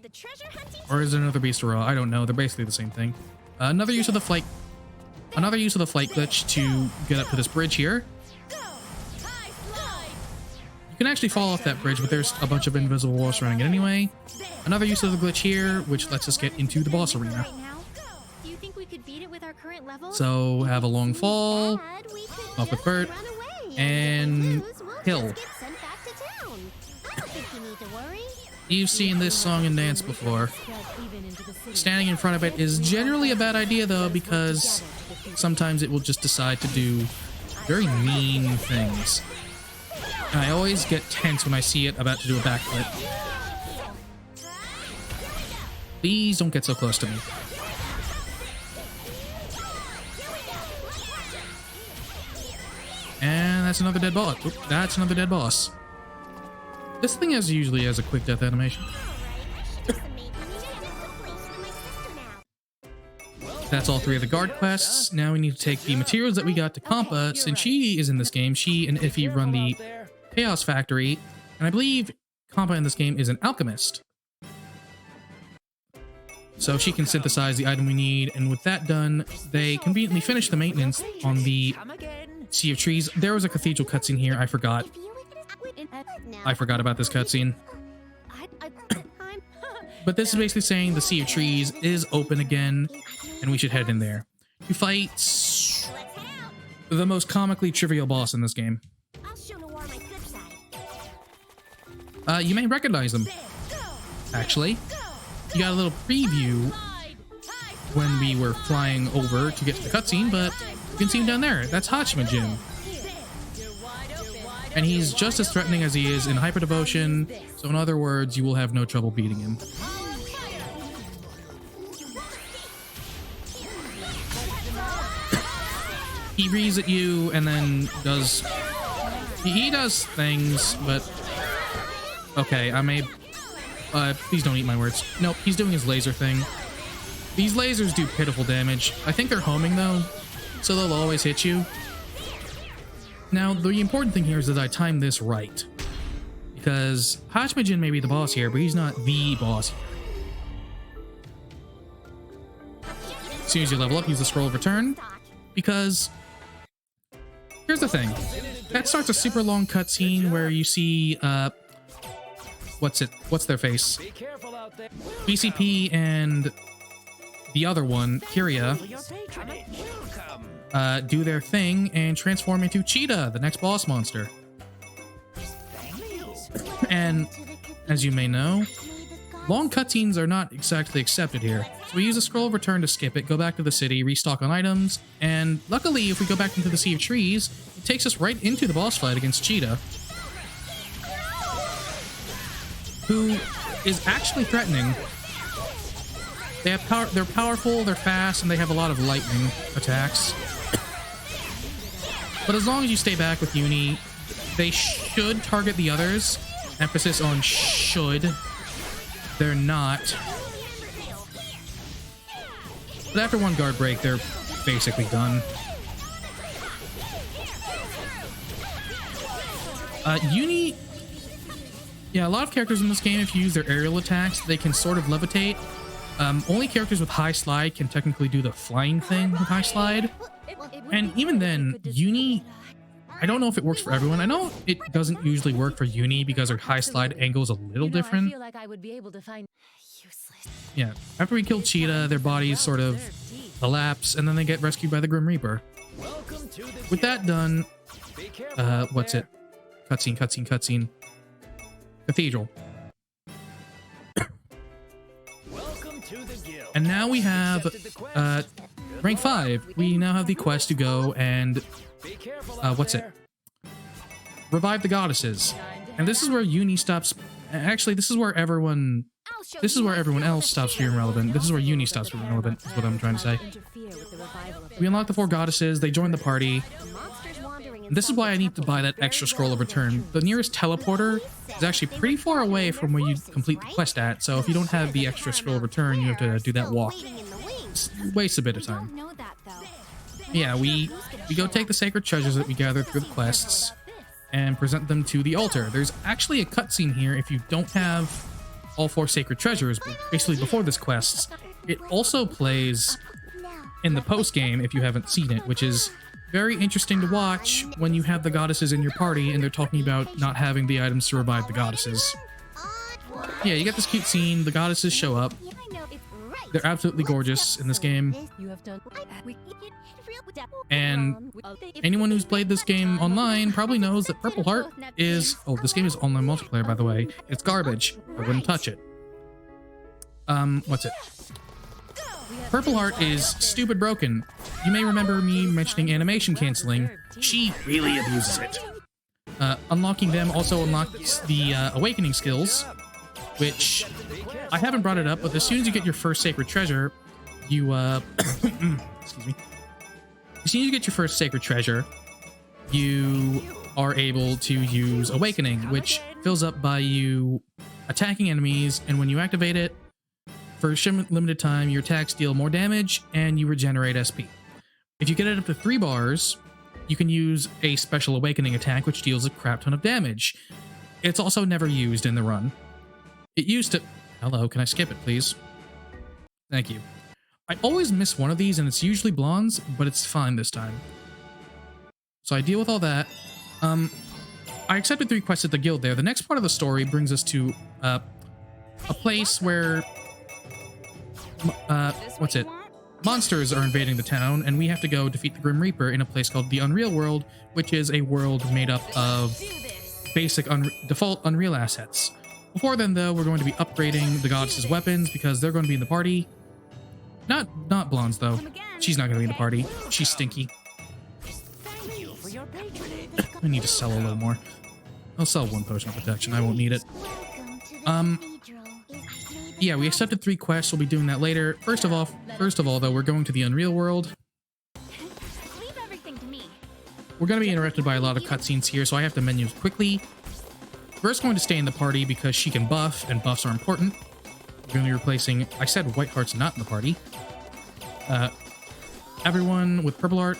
Or is it another beaster roll? I don't know. They're basically the same thing. Another use of the flight glitch to get up to this bridge here. You can actually fall off that bridge, but there's a bunch of invisible walls surrounding it anyway. Another use of the glitch here, which lets us get into the boss arena. So have a long fall, off with Bert, and hill. You've seen this song and dance before. Standing in front of it is generally a bad idea though, because sometimes it will just decide to do very mean things. And I always get tense when I see it about to do a backflip. Please don't get so close to me. And that's another dead boss. Oop, that's another dead boss. This thing usually has a quick death animation. That's all 3 of the guard quests. Now we need to take the materials that we got to Compa. Since she is in this game, she and Iffy run the Chaos Factory, and I believe Compa in this game is an alchemist. So she can synthesize the item we need, and with that done, they conveniently finish the maintenance on the Sea of Trees. There was a cathedral cutscene here, I forgot. I forgot about this cutscene. But this is basically saying the Sea of Trees is open again, and we should head in there to fight the most comically trivial boss in this game. You may recognize them, actually. You got a little preview when we were flying over to get to the cutscene, but you can see him down there. That's Hachimajin. And he's just as threatening as he is in Hyper Devotion, so in other words, you will have no trouble beating him. He reads at you and then does... He does things, but... Okay, I may... please don't eat my words. Nope, he's doing his laser thing. These lasers do pitiful damage. I think they're homing, though, so they'll always hit you. Now, the important thing here is that I time this right. Because Hachimajin may be the boss here, but he's not the boss here. As soon as you level up, use the scroll of return. Because... here's the thing. That starts a super long cutscene where you see, what's their face? BCP and the other one, Kyria, do their thing and transform into Cheetah, the next boss monster. And as you may know, long cutscenes are not exactly accepted here. So we use a scroll of return to skip it, go back to the city, restock on items, and luckily if we go back into the Sea of Trees, it takes us right into the boss fight against Cheetah, who is actually threatening. They have power, they're powerful, they're fast, and they have a lot of lightning attacks. But as long as you stay back with Uni, they should target the others. Emphasis on should. They're not. But after one guard break, they're basically done. Uni... Yeah, a lot of characters in this game, if you use their aerial attacks, they can sort of levitate. Only characters with high slide can technically do the flying thing with high slide. And even then, Uni... I don't know if it works for everyone. I know it doesn't usually work for Uni because her high slide angle is a little different. I feel like I would be able to find Yeah, after we kill Cheetah, their bodies sort of collapse, and then they get rescued by the Grim Reaper. With that done, what's it? Cutscene. Cathedral. And now we have rank 5. We now have the quest to go and what's it? Revive the goddesses. And this is where Uni stops. Actually, this is where everyone else stops being relevant. This is where Uni stops being relevant, is what I'm trying to say. We unlock the 4 goddesses, they join the party. This is why I need to buy that extra scroll of return. The nearest teleporter is actually pretty far away from where you complete the quest at, so if you don't have the extra scroll of return, you have to do that walk. It wastes a bit of time. Yeah, we go take the sacred treasures that we gathered through the quests and present them to the altar. There's actually a cutscene here if you don't have all 4 sacred treasures, basically before this quest. It also plays in the post-game if you haven't seen it, which is very interesting to watch when you have the goddesses in your party and they're talking about not having the items to revive the goddesses. Yeah, you get this cute scene, the goddesses show up. They're absolutely gorgeous in this game. And anyone who's played this game online probably knows that Purple Heart is... Oh, this game is online multiplayer, by the way. It's garbage. I wouldn't touch it. What's it? Purple Heart is stupid broken. You may remember me mentioning animation canceling. She really abuses it. Unlocking them also unlocks the awakening skills, which I haven't brought it up, but as soon as you get your first sacred treasure, you excuse me. As soon as you get your first sacred treasure, you are able to use awakening, which fills up by you attacking enemies, and when you activate it, for a limited time, your attacks deal more damage and you regenerate SP. If you get it up to 3 bars, you can use a special awakening attack, which deals a crap ton of damage. It's also never used in the run. It used to... Hello, can I skip it, please? Thank you. I always miss one of these, and it's usually blondes, but it's fine this time. So I deal with all that. I accepted 3 quests at the guild there. The next part of the story brings us to a place where... what's it? Monsters are invading the town, and we have to go defeat the Grim Reaper in a place called the Unreal World, which is a world made up of basic default Unreal assets. Before then, though, we're going to be upgrading the goddess's weapons because they're going to be in the party. Not Blonde's, though. She's not going to be in the party. She's stinky. I need to sell a little more. I'll sell 1 potion of protection. I won't need it. Yeah, we accepted 3 quests. We'll be doing that later. First of all, though, we're going to the Unreal World. Leave everything to me. We're going to be interrupted by a lot of cutscenes here, so I have to menu quickly. First, going to stay in the party because she can buff, and buffs are important. We're going to be replacing... I said White Heart's not in the party. Everyone with Purple Heart,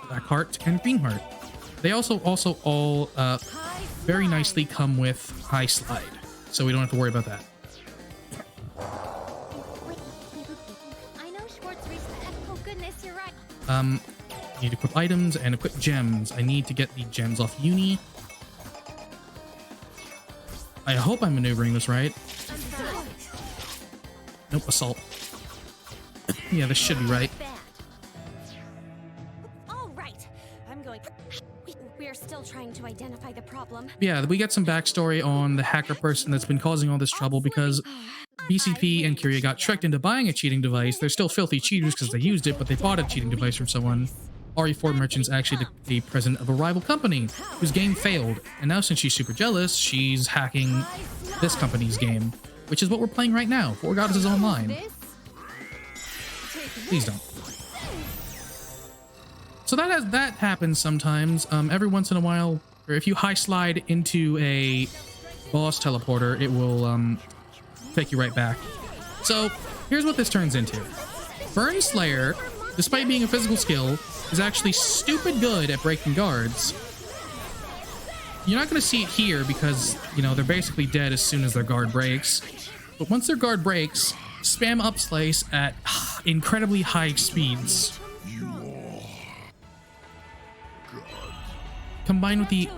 Black Heart, and Green Heart. They also all very nicely come with High Slide, so we don't have to worry about that. I know Schwartz reset. Oh goodness, you're right. Need to equip items and equip gems. I need to get the gems off Uni. I hope I'm maneuvering this right. Nope, assault. Yeah, this should be right. All right. I'm going. We're still trying to identify the problem. Yeah, we get some backstory on the hacker person that's been causing all this trouble because BCP and Kyria got tricked into buying a cheating device. They're still filthy cheaters because they used it, but they bought a cheating device from someone. RE4 Merchant's actually the president of a rival company whose game failed, and now since she's super jealous, she's hacking this company's game, which is what we're playing right now, 4 Goddesses Online. Please don't. So that happens sometimes. Every once in a while, or if you high slide into a boss teleporter, it will take you right back. So here's what this turns into. Burn Slayer, despite being a physical skill, is actually stupid good at breaking guards. You're not going to see it here because, you know, they're basically dead as soon as their guard breaks. But once their guard breaks, spam up slice at incredibly high speeds. Combined with the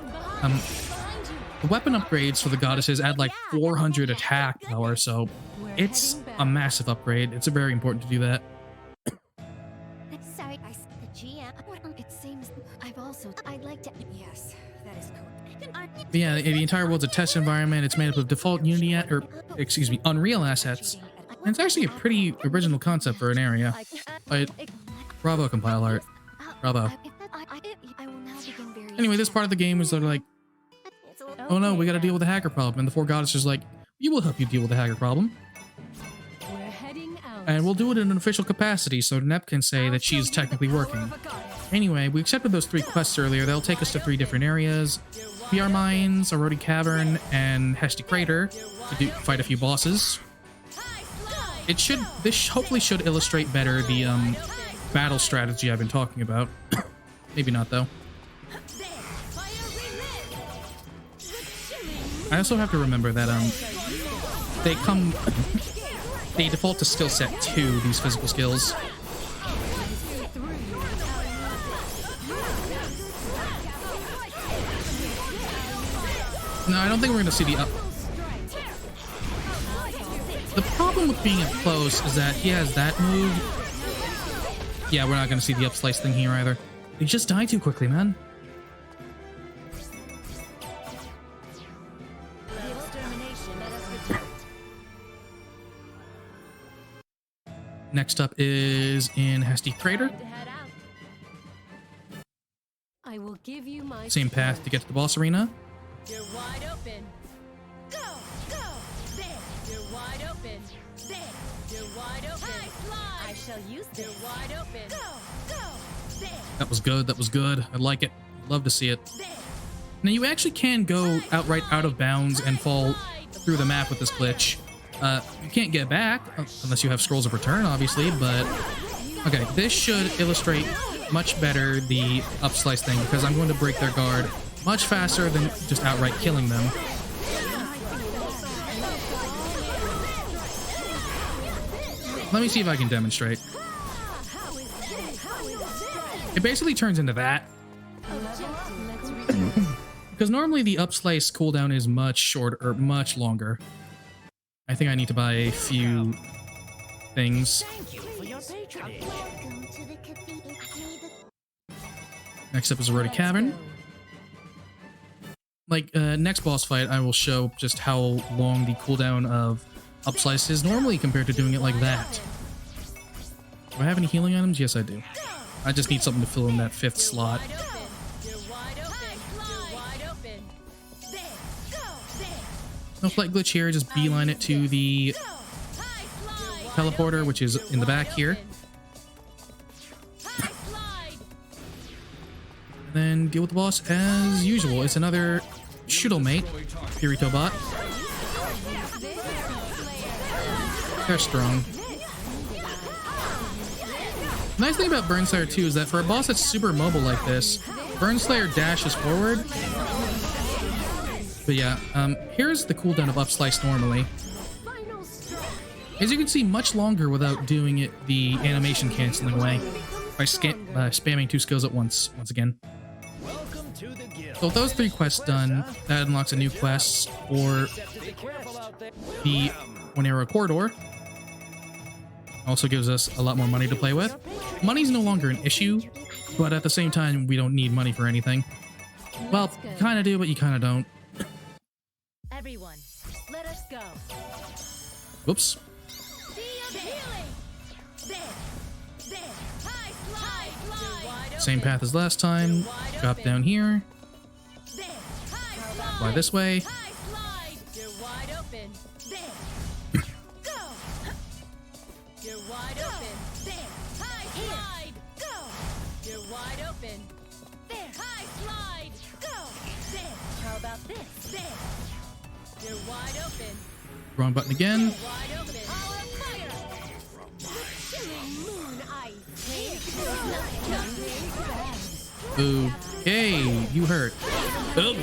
weapon upgrades for the goddesses add like 400 attack power, so it's a massive upgrade. It's very important to do that. Sorry, the GM. It seems I'd like to. Yes, that is correct. But yeah, the entire world's a test environment. It's made up of default Unreal assets. And it's actually a pretty original concept for an area. But bravo, compile art. Bravo. I will now begin very. Anyway, this part of the game is sort of like, oh no, we gotta deal with the hacker problem. And the four goddesses are like, we will help you deal with the hacker problem. We're heading out. And we'll do it in an official capacity so Nep can say that she's technically working. Anyway, we accepted those 3 quests earlier. They'll take us to 3 different areas. PR Mines, Arodi Cavern, and Heshti Crater to fight a few bosses. This hopefully should illustrate better the battle strategy I've been talking about. Maybe not though. I also have to remember that they default to skill set 2, these physical skills. No, I don't think we're going to see the up. The problem with being up close is that he has that move. Yeah, we're not going to see the up slice thing here either. He just died too quickly, man. Next up is in Heshti Crater. I will give you my Same path to get to the boss arena. You're wide open. Go, go, there. You're wide open. There. You're wide open. I shall use this. You're wide open. Go, go, there. That was good. That was good. I like it. Love to see it. Now you actually can go outright out of bounds and fall through the map with this glitch. You can't get back unless you have scrolls of return, obviously, but okay, this should illustrate much better the up slice thing because I'm going to break their guard much faster than just outright killing them. Let me see if I can demonstrate. It basically turns into that. Because normally the up slice cooldown is much shorter, or much longer. I think I need to buy a few things. Welcome to the cathedral. Next up is Arodi Cavern. Like, next boss fight, I will show just how long the cooldown of up slice is normally compared to doing it like that. Do I have any healing items? Yes, I do. I just need something to fill in that 5th slot. No flight glitch here, just beeline it to the teleporter, which is in the back here. And then deal with the boss as usual. It's another Shuttle mate, Purito bot. They're strong. The nice thing about Burn Slayer 2 is that for a boss that's super mobile like this, Burn Slayer dashes forward. But yeah, here's the cooldown of up slice normally. As you can see, much longer without doing it the animation canceling way by spamming 2 skills at once again. So with those 3 quests done, that unlocks a new quest for the One Arrow Corridor. Also gives us a lot more money to play with. Money's no longer an issue, but at the same time, we don't need money for anything. Well, you kind of do, but you kind of don't. Everyone, let us go. Whoops. Same path as last time. Drop down here. Fly this way. How about this? You're wide open. Wrong button again. Wide open. Okay, you hurt. Oh.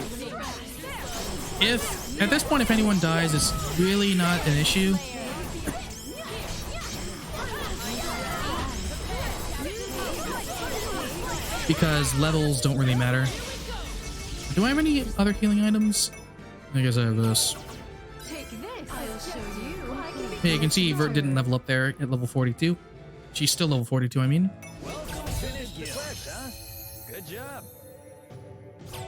If at this point, if anyone dies, it's really not an issue. Because levels don't really matter. Do I have any other healing items? I guess I have this. Hey, you can see Vert didn't level up there at level 42. She's still level 42, I mean. Finished the quest, huh? Good job.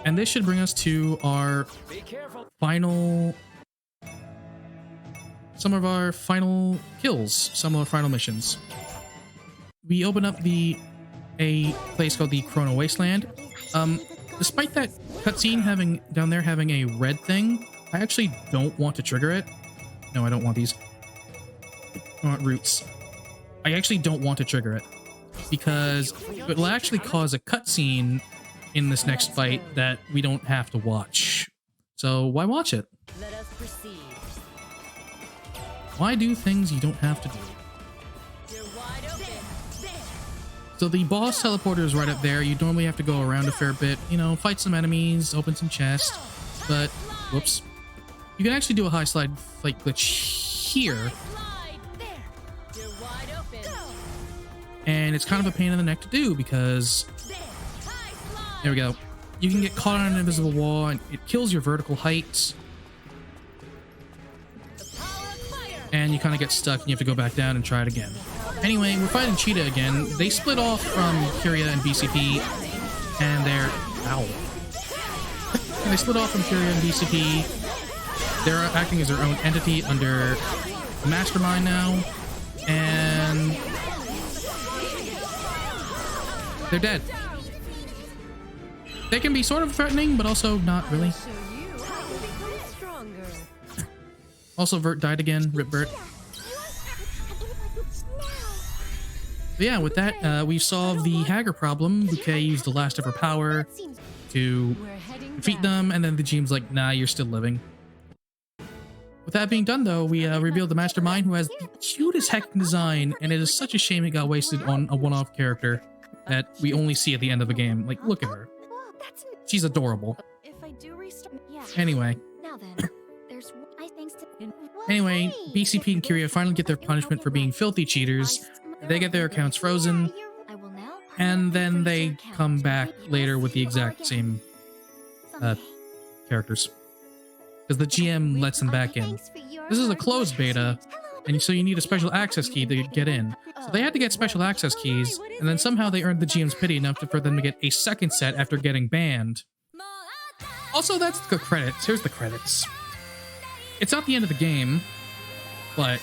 And this should bring us to our Be careful. final... some of our final kills, some of our final missions. We open up a place called the Corona Wasteland. Despite that cutscene having down there having a red thing, I actually don't want to trigger it. No, I don't want these. I want roots. I actually don't want to trigger it because it will actually cause a cutscene in this next fight that we don't have to watch. So why watch it? Let us proceed. Why do things you don't have to do? You're wide open. So the boss teleporter is right up there. You normally have to go around a fair bit, you know, fight some enemies, open some chests, but whoops. You can actually do a high slide fight glitch here, Slide there. You're wide open. and it's kind of a pain in the neck to do because There. High slide. there we go. You can get caught on an invisible wall and it kills your vertical height, The power of fire. and you kind of get stuck and you have to go back down and try it again. Anyway, we're fighting Cheetah again. They split off from Curia and BCP, and they're... Ow. They split off from Curia and BCP. They're acting as their own entity under Mastermind now, and they're dead. They can be sort of threatening, but also not really. Also, Vert died again. Rip Vert. But yeah, with that, we've solved the Hager problem. Bouquet used the last of her power to defeat them, and then the GM's like, nah, you're still living. With that being done, though, we revealed the Mastermind, who has the cutest hacking design, and it is such a shame it got wasted on a one-off character that we only see at the end of the game. Like, look at her. She's adorable. If I do restart, yeah. Anyway. Now then, there's I thanks to. Anyway, BCP and Curia finally get their punishment for being filthy cheaters. They get their accounts frozen, I will now. and then they come back later with the exact same characters. Because the GM lets them back in. This is a closed beta, and so you need a special access key to get in. So they had to get special access keys, and then somehow they earned the GM's pity enough for them to get a second set after getting banned. Also, that's the credits. Here's the credits. It's not the end of the game, but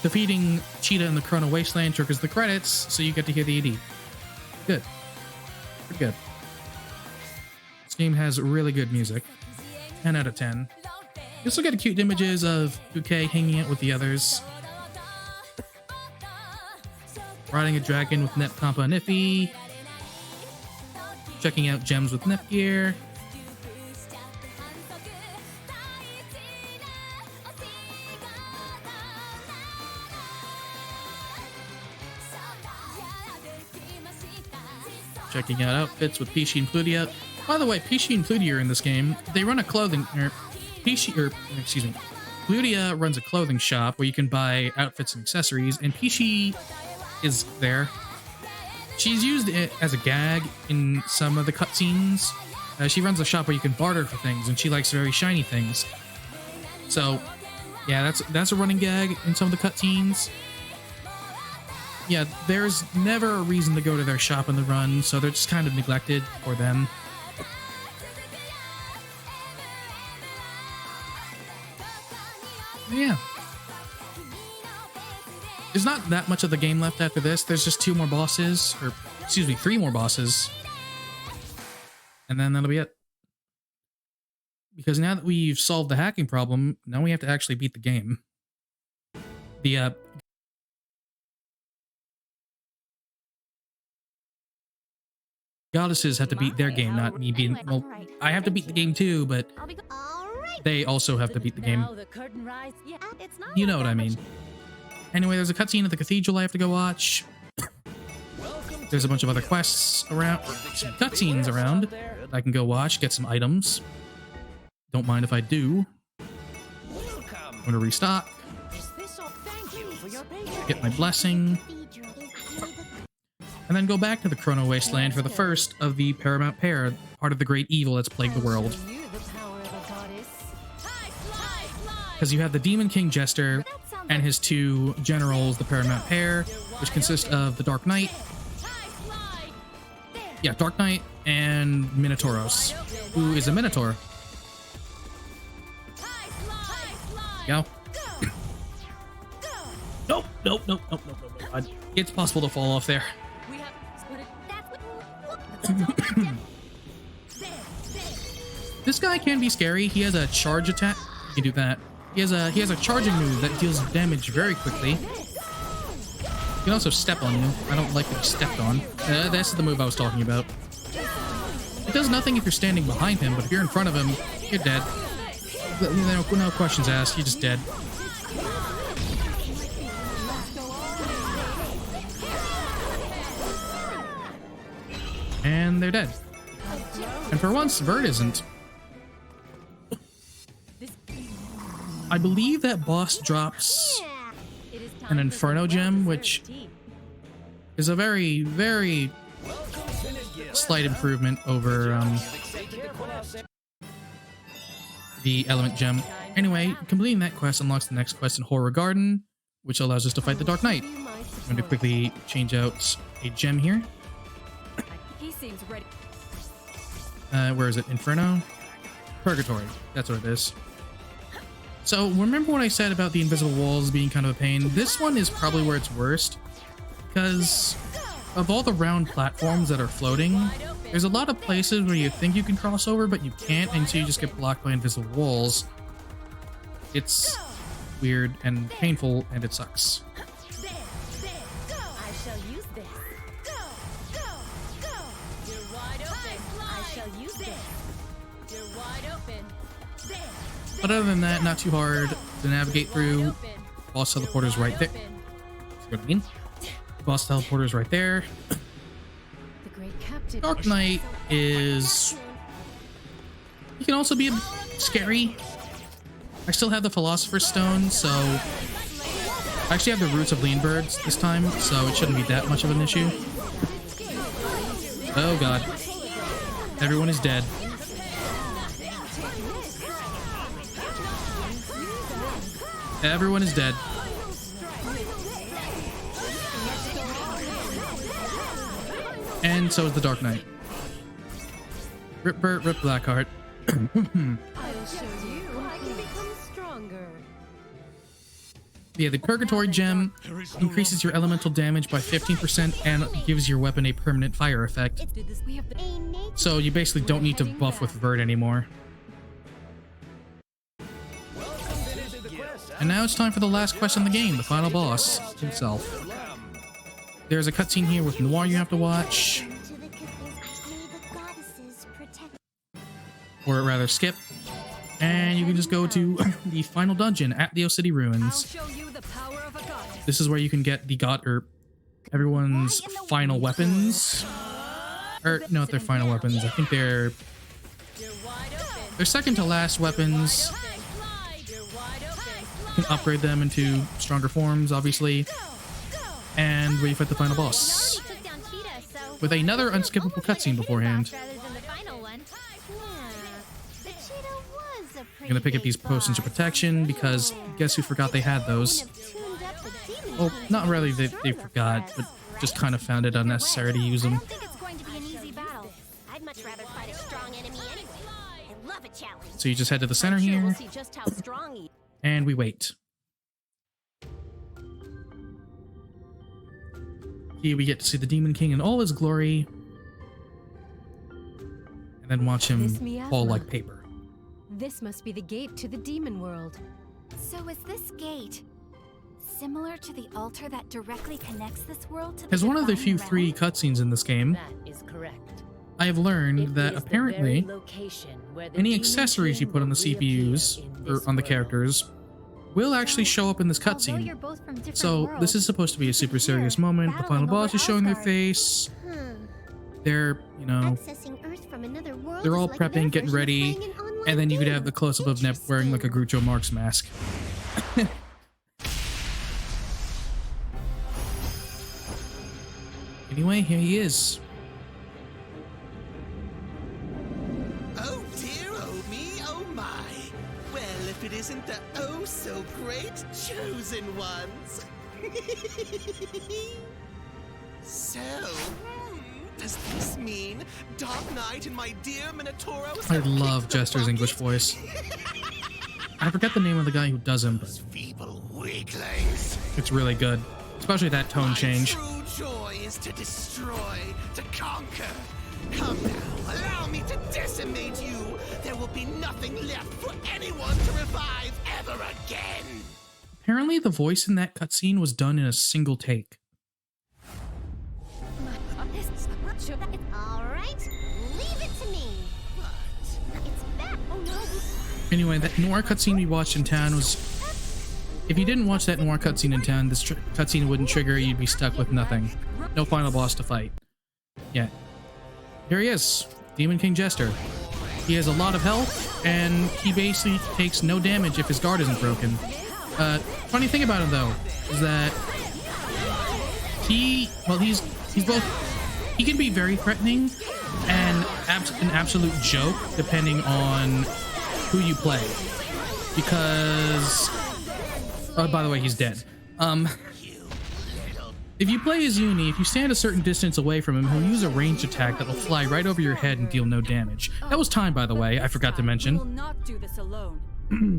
defeating Cheetah in the Corona Wasteland triggers the credits, so you get to hear the AD. Good. Pretty good. This game has really good music. 10 out of 10. You also get cute images of Bouquet hanging out with the others. Riding a dragon with Nep, Compa, and Iffy. Checking out gems with Nepgear. Checking out outfits with Peachy and Plutia. By the way, Peachy and Plutia are in this game. They run a clothing... Plutia runs a clothing shop where you can buy outfits and accessories, and Peachy is there. She's used it as a gag in some of the cutscenes. She runs a shop where you can barter for things, and she likes very shiny things. So, yeah, that's a running gag in some of the cutscenes. Yeah, there's never a reason to go to their shop in the run, so they're just kind of neglected for them. Yeah. There's not that much of the game left after this. There's just 2 more bosses, or excuse me, 3 more bosses. And then that'll be it. Because now that we've solved the hacking problem, now we have to actually beat the game. The goddesses have to beat their game, not me beating... Well, I have to beat the game too, but they also have to beat the game. Now the curtain rise. Yeah, it's not You know what I mean. Anyway, there's a cutscene at the cathedral I have to go watch. There's a bunch of other quests around, some cutscenes around I can go watch, get some items. Don't mind if I do. I'm gonna restock, get my blessing, and then go back to the Corona Wasteland for the first of the Paramount Pair, part of the great evil that's plagued the world. Because you have the Demon King Jester and his two generals, the Paramount Pair, which consist of the Dark Knight. Yeah, Dark Knight and Minotauros, who is a Minotaur. Go. Nope, nope, nope, nope, nope, nope, nope. It's possible to fall off there. This guy can be scary. He has a charge attack. You can do that. He has a charging move that deals damage very quickly. He can also step on you. I don't like to be stepped on. That's the move I was talking about. It does nothing if you're standing behind him, but if you're in front of him, you're dead. No questions asked. You're just dead. And they're dead. And for once, Vert isn't. I believe that boss drops an Inferno gem, which is a very, very slight improvement over the Element gem. Anyway, completing that quest unlocks the next quest in Horror Garden, which allows us to fight the Dark Knight. I'm going to quickly change out a gem here. He seems ready. Where is it? Inferno? Purgatory. That's what it is. So, remember what I said about the invisible walls being kind of a pain? This one is probably where it's worst, because of all the round platforms that are floating, there's a lot of places where you think you can cross over, but you can't, and so you just get blocked by invisible walls. It's weird and painful, and it sucks. I shall use this. You're wide open. I shall use this. You're wide open. But other than that, not too hard to navigate through. Boss teleporter's right there. See what I mean? Boss teleporter's right there. The great captain. Dark Knight is... He can also be scary. I still have the Philosopher's Stone, so... I actually have the Roots of Leanbirds this time, so it shouldn't be that much of an issue. Oh god. Everyone is dead. Everyone is dead. And so is the Dark Knight. Rip Bert, Rip Blackheart. I'll show you. I can become stronger. Yeah, the Purgatory Gem increases your elemental damage by 15% and gives your weapon a permanent fire effect. So you basically don't need to buff with Vert anymore. And now it's time for the last quest in the game, the final boss himself. There's a cutscene here with Noir you have to watch. Or rather skip. And you can just go to the final dungeon at the City Ruins. I'll show you the power of a goddess. This is where you can get the everyone's final weapons. Or not their final weapons. I think they're second to last weapons. You can upgrade them into stronger forms, obviously. And where you fight the final boss. With another unskippable cutscene beforehand. I'm gonna pick up these potions of protection because guess who forgot they had those? Well, not really they forgot, but just kind of found it unnecessary to use them. So you just head to the center here, and we wait. Here we get to see the Demon King in all his glory, and then watch him fall like paper. This must be the gate to the demon world. So is this gate similar to the altar that directly connects this world to the As one of the few divine 3 realm? cutscenes in this game, That is correct. I have learned It that is the apparently very location where the any demon accessories you king put on the will reappear CPUs in or this on the world. characters will actually show up in this Although cutscene. you're both from different So worlds, this is supposed to be a super here, serious moment. The final battling over boss is showing their Asgard. face. They're, you know, Accessing Earth from another world they're is all like their prepping, getting version of ready, playing an online and then you could game. have the close-up of Nep wearing like a Groucho Marx mask. Anyway, here he is. Oh dear, oh me, oh my. Well, if it isn't the oh so great chosen ones. So, does this mean Dark Knight and my dear Minotauros I have love kicked the Jester's English bucket? voice. I forget the name of the guy who does him, but Feeble weaklings. it's really good. Especially that tone My change. true joy is to destroy, to conquer. Come now, allow me to decimate you. There will be nothing left for anyone to revive ever again. Apparently the voice in that cutscene was done in a single take. All right, leave it to me. It's back. Oh no. Anyway, that noir cutscene we watched in town was... If you didn't watch that noir cutscene in town, this cutscene wouldn't trigger, you'd be stuck with nothing. No final boss to fight. Yeah. Here he is, Demon King Jester. He has a lot of health, and he basically takes no damage if his guard isn't broken. Funny thing about him, though, is that he's both... He can be very threatening and an absolute joke depending on who you play. Because... Oh, by the way, he's dead. If you play as Uni, if you stand a certain distance away from him, he'll use a ranged attack that'll fly right over your head and deal no damage. That was timed, by the way, I forgot to We will mention. not do this alone.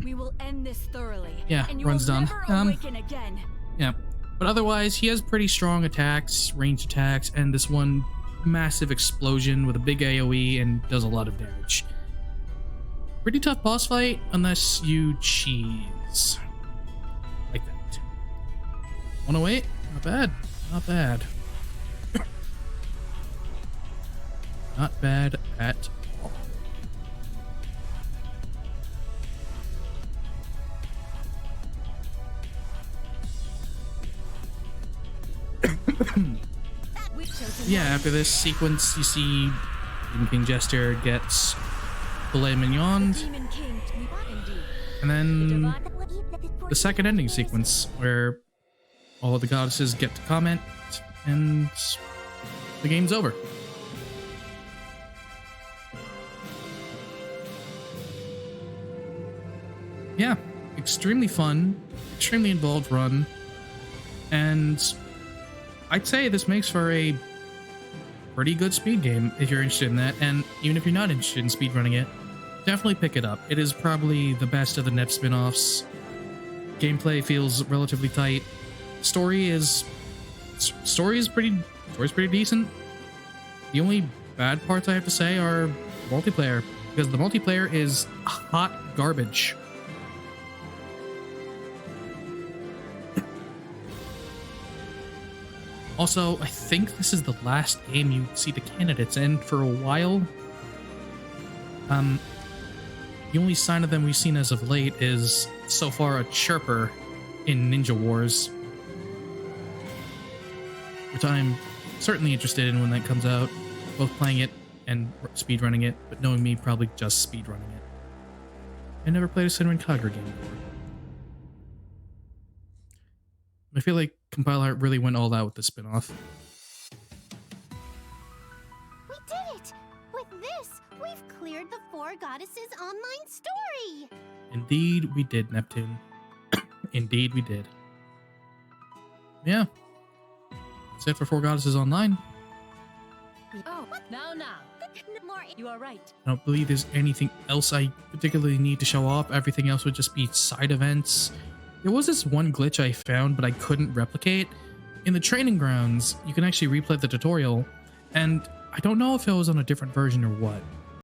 We will end this thoroughly. Yeah, and you run's will done. never awaken again. Yeah. But otherwise, he has pretty strong attacks, ranged attacks, and this one massive explosion with a big AoE and does a lot of damage. Pretty tough boss fight, unless you cheese. Like that. 108? Not bad. Not bad. Not bad at all. Yeah, after this sequence, you see Demon King Jester gets Filet Mignon, Demon King, indeed. and then the second ending sequence, where all of the goddesses get to comment, and the game's over. Yeah, extremely fun, extremely involved run, and I'd say this makes for a pretty good speed game if you're interested in that, and even if you're not interested in speedrunning it, definitely pick it up. It is probably the best of the Nep spin-offs. Gameplay feels relatively tight. Story is pretty decent. The only bad parts I have to say are multiplayer, because the multiplayer is hot garbage. Also, I think this is the last game you see the candidates in for a while. The only sign of them we've seen as of late is, so far, a chirper in Ninja Wars, which I'm certainly interested in when that comes out, both playing it and speedrunning it, but knowing me, probably just speedrunning it. I never played a Senran Kagura game before. I feel like Compile Art really went all out with the spin-off. We did it! With this, we've cleared the Four Goddesses online story! Indeed we did, Neptune. Indeed we did. Yeah. That's it for Four Goddesses Online. Oh, now. More You are right. I don't believe there's anything else I particularly need to show off. Everything else would just be side events. There was this one glitch I found, but I couldn't replicate. In the training grounds, you can actually replay the tutorial, and I don't know if it was on a different version or what.